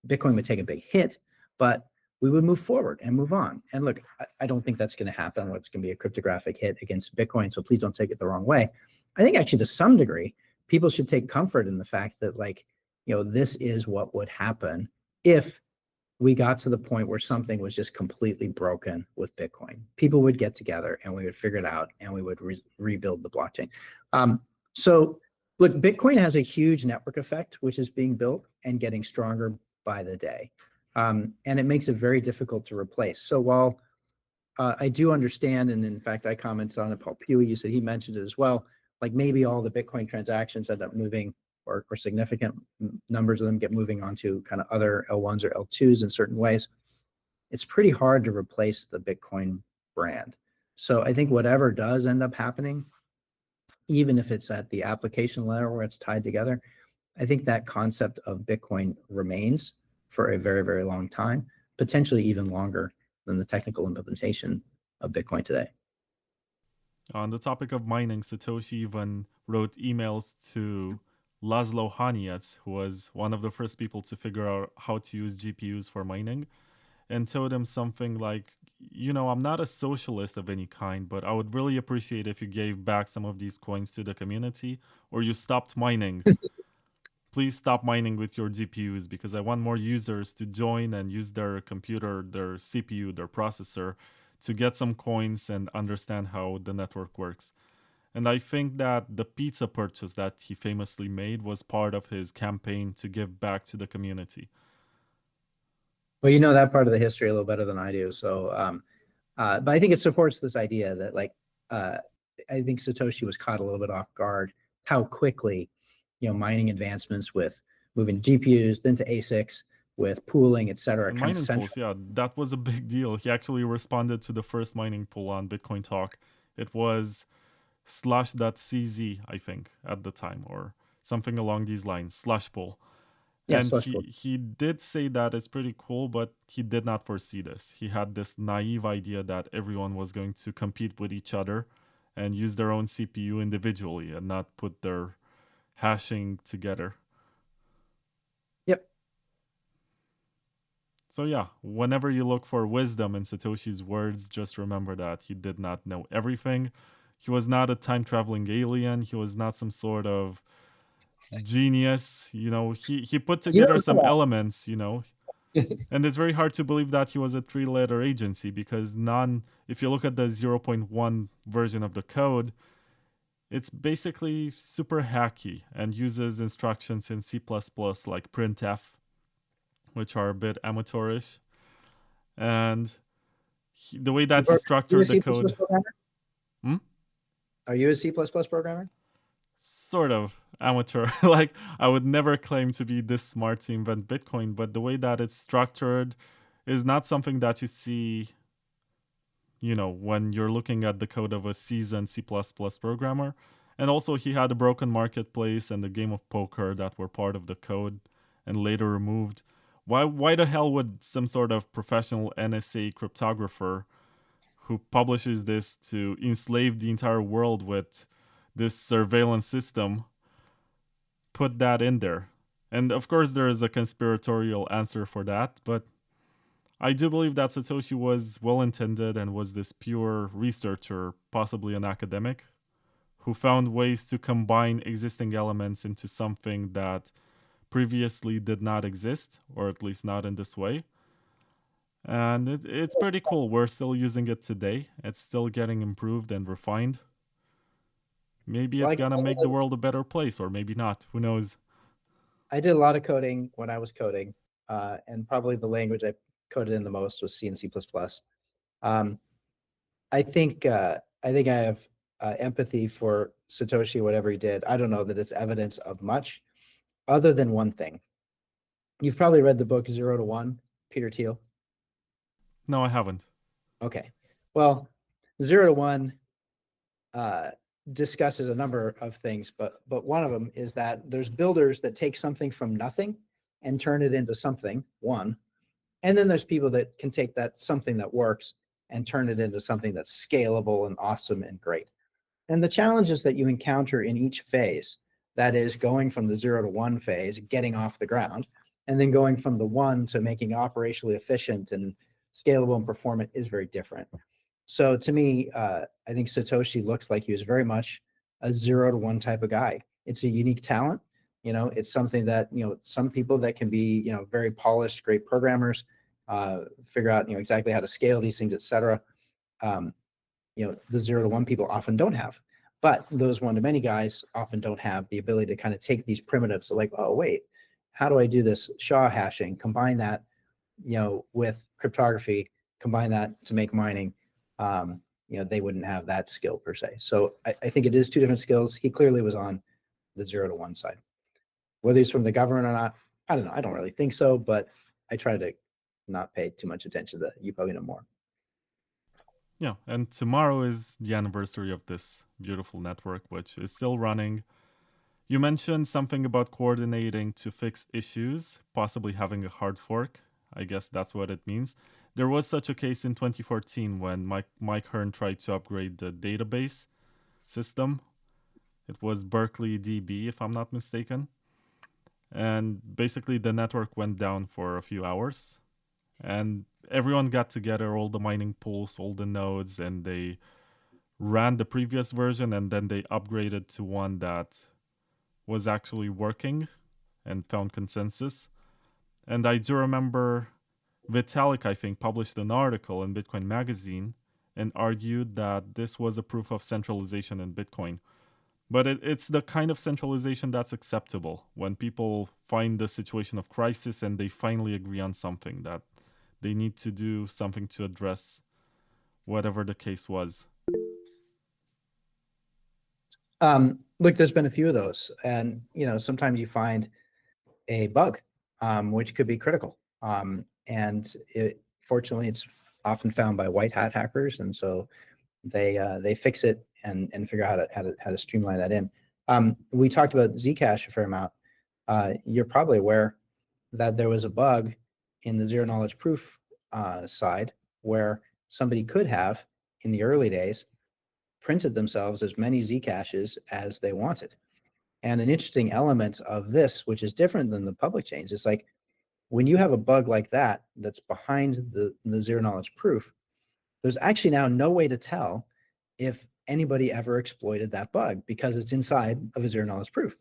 Bitcoin would take a big hit, but we would move forward and move on. And look, I don't think that's going to happen, or it's going to be a cryptographic hit against Bitcoin. So please don't take it the wrong way. I think actually to some degree, people should take comfort in the fact that, like, this is what would happen if we got to the point where something was just completely broken with Bitcoin. People would get together and we would figure it out and we would rebuild the blockchain. So look, Bitcoin has a huge network effect, which is being built and getting stronger by the day. And it makes it very difficult to replace. So while I do understand, and in fact, I commented on it, Paul Pewey, you said he mentioned it as well, like maybe all the Bitcoin transactions end up moving, or significant numbers of them get moving onto kind of other L1s or L2s in certain ways. It's pretty hard to replace the Bitcoin brand. So I think whatever does end up happening, even if it's at the application layer where it's tied together, I think that concept of Bitcoin remains for a very, very long time, potentially even longer than the technical implementation of Bitcoin today. On the topic of mining, Satoshi even wrote emails to Laszlo Haniec, who was one of the first people to figure out how to use GPUs for mining, and told him something like, I'm not a socialist of any kind, but I would really appreciate if you gave back some of these coins to the community, or you stopped mining. Please stop mining with your GPUs, because I want more users to join and use their computer, their CPU, their processor, to get some coins and understand how the network works. And I think that the pizza purchase that he famously made was part of his campaign to give back to the community. Well, you know that part of the history a little better than I do. So, but I think it supports this idea that, I think Satoshi was caught a little bit off guard how quickly, mining advancements with moving GPUs, then to ASICs, with pooling, et cetera. Mining pools, yeah, that was a big deal. He actually responded to the first mining pool on Bitcoin Talk. It was /.cz, I think, at the time, or something along these lines, /pool. Yeah, and he did say that it's pretty cool, but he did not foresee this. He had this naive idea that everyone was going to compete with each other and use their own CPU individually and not put their hashing together. Yep. So yeah, whenever you look for wisdom in Satoshi's words, just remember that he did not know everything. He was not a time-traveling alien. He was not some sort of genius. He put together some elements, and it's very hard to believe that he was a 3-letter agency, because if you look at the 0.1 version of the code, it's basically super hacky and uses instructions in C++ like printf, which are a bit amateurish. And the way that he structured the code... Are you a C++ programmer? Sort of amateur. Like, I would never claim to be this smart to invent Bitcoin, but the way that it's structured is not something that you see, when you're looking at the code of a seasoned C++ programmer. And also, he had a broken marketplace and a game of poker that were part of the code and later removed. Why the hell would some sort of professional NSA cryptographer who publishes this to enslave the entire world with this surveillance system put that in there? And of course there is a conspiratorial answer for that, but I do believe that Satoshi was well-intended and was this pure researcher, possibly an academic, who found ways to combine existing elements into something that previously did not exist, or at least not in this way. And it's pretty cool. We're still using it today. It's still getting improved and refined. Maybe it's going to make the world a better place, or maybe not. Who knows? I did a lot of coding when I was coding, and probably the language I coded in the most was C and C++. I think I have empathy for Satoshi, whatever he did. I don't know that it's evidence of much, other than one thing. You've probably read the book 0 to 1, Peter Thiel. No, I haven't. Okay. Well, 0 to 1 discusses a number of things, but one of them is that there's builders that take something from nothing and turn it into something, one. And then there's people that can take that something that works and turn it into something that's scalable and awesome and great. And the challenges that you encounter in each phase, that is going from the 0 to 1 phase, getting off the ground, and then going from the 1 to making it operationally efficient and scalable and performant, is very different. So to me, I think Satoshi looks like he was very much a 0 to 1 type of guy. It's a unique talent. It's something that, some people that can be, very polished, great programmers, figure out, exactly how to scale these things, et cetera. The 0 to 1 people often don't have. But those 1 to many guys often don't have the ability to kind of take these primitives. So like, oh, wait, how do I do this SHA hashing? Combine that, with cryptography, combine that to make mining. They wouldn't have that skill per se. So I think it is two different skills. He clearly was on the 0 to 1 side. Whether he's from the government or not, I don't know. I don't really think so, but I try to not pay too much attention to that. You probably know more. Yeah, and tomorrow is the anniversary of this beautiful network, which is still running. You mentioned something about coordinating to fix issues, possibly having a hard fork. I guess that's what it means. There was such a case in 2014 when Mike Hearn tried to upgrade the database system. It was Berkeley DB, if I'm not mistaken. And basically the network went down for a few hours. And everyone got together, all the mining pools, all the nodes, and they ran the previous version, and then they upgraded to one that was actually working and found consensus. And I do remember Vitalik, I think, published an article in Bitcoin Magazine and argued that this was a proof of centralization in Bitcoin. But it's the kind of centralization that's acceptable when people find the situation of crisis and they finally agree on something, that they need to do something to address whatever the case was. Look, there's been a few of those, and sometimes you find a bug, which could be critical, and fortunately, it's often found by white hat hackers, and so they fix it and figure out how to streamline that in. We talked about Zcash a fair amount. You're probably aware that there was a bug in the zero knowledge proof side where somebody could have, in the early days, printed themselves as many Zcashes as they wanted. And an interesting element of this, which is different than the public chains, is like when you have a bug like that that's behind the zero knowledge proof, there's actually now no way to tell if anybody ever exploited that bug because it's inside of a zero knowledge proof.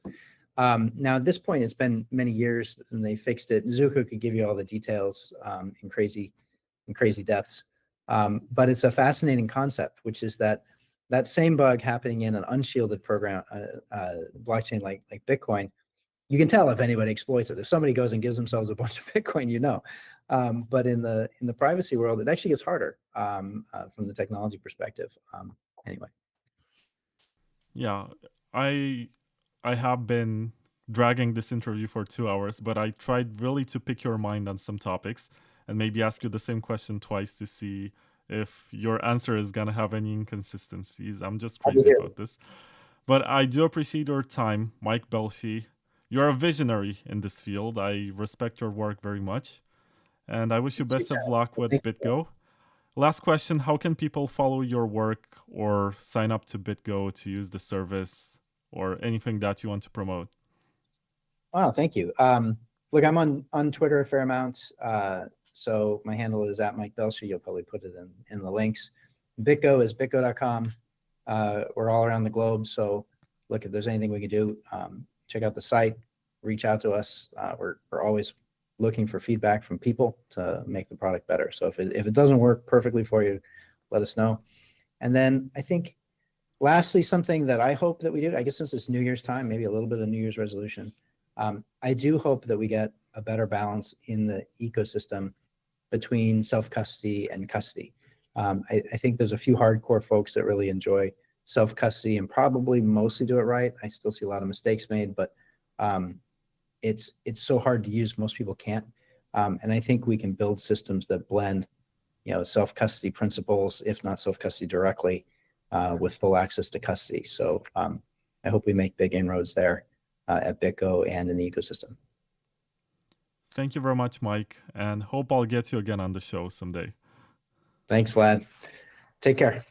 Now at this point, it's been many years and they fixed it. Zuko could give you all the details in crazy depths. But it's a fascinating concept, which is that same bug happening in an unshielded program, blockchain like Bitcoin, you can tell if anybody exploits it. If somebody goes and gives themselves a bunch of Bitcoin, but in the privacy world, it actually gets harder from the technology perspective. Anyway. Yeah, I have been dragging this interview for 2 hours, but I tried really to pick your mind on some topics and maybe ask you the same question twice to see if your answer is going to have any inconsistencies. I'm just crazy about this. But I do appreciate your time, Mike Belshe. You're a visionary in this field. I respect your work very much. And I wish you best of luck with BitGo. Last question, how can people follow your work or sign up to BitGo to use the service or anything that you want to promote? Wow, thank you. Look, I'm on Twitter a fair amount. So my handle is @MikeBelshe. You'll probably put it in the links. BitGo is bitgo.com. We're all around the globe. So look, if there's anything we can do, check out the site, reach out to us. We're always looking for feedback from people to make the product better. So if it doesn't work perfectly for you, let us know. And then I think lastly, something that I hope that we do, I guess since it's New Year's time, maybe a little bit of New Year's resolution, I do hope that we get a better balance in the ecosystem between self-custody and custody. I think there's a few hardcore folks that really enjoy self-custody and probably mostly do it right. I still see a lot of mistakes made, but it's so hard to use, most people can't. And I think we can build systems that blend, self-custody principles, if not self-custody directly, with full access to custody. So I hope we make big inroads there at BitGo and in the ecosystem. Thank you very much, Mike, and hope I'll get you again on the show someday. Thanks, Vlad. Take care.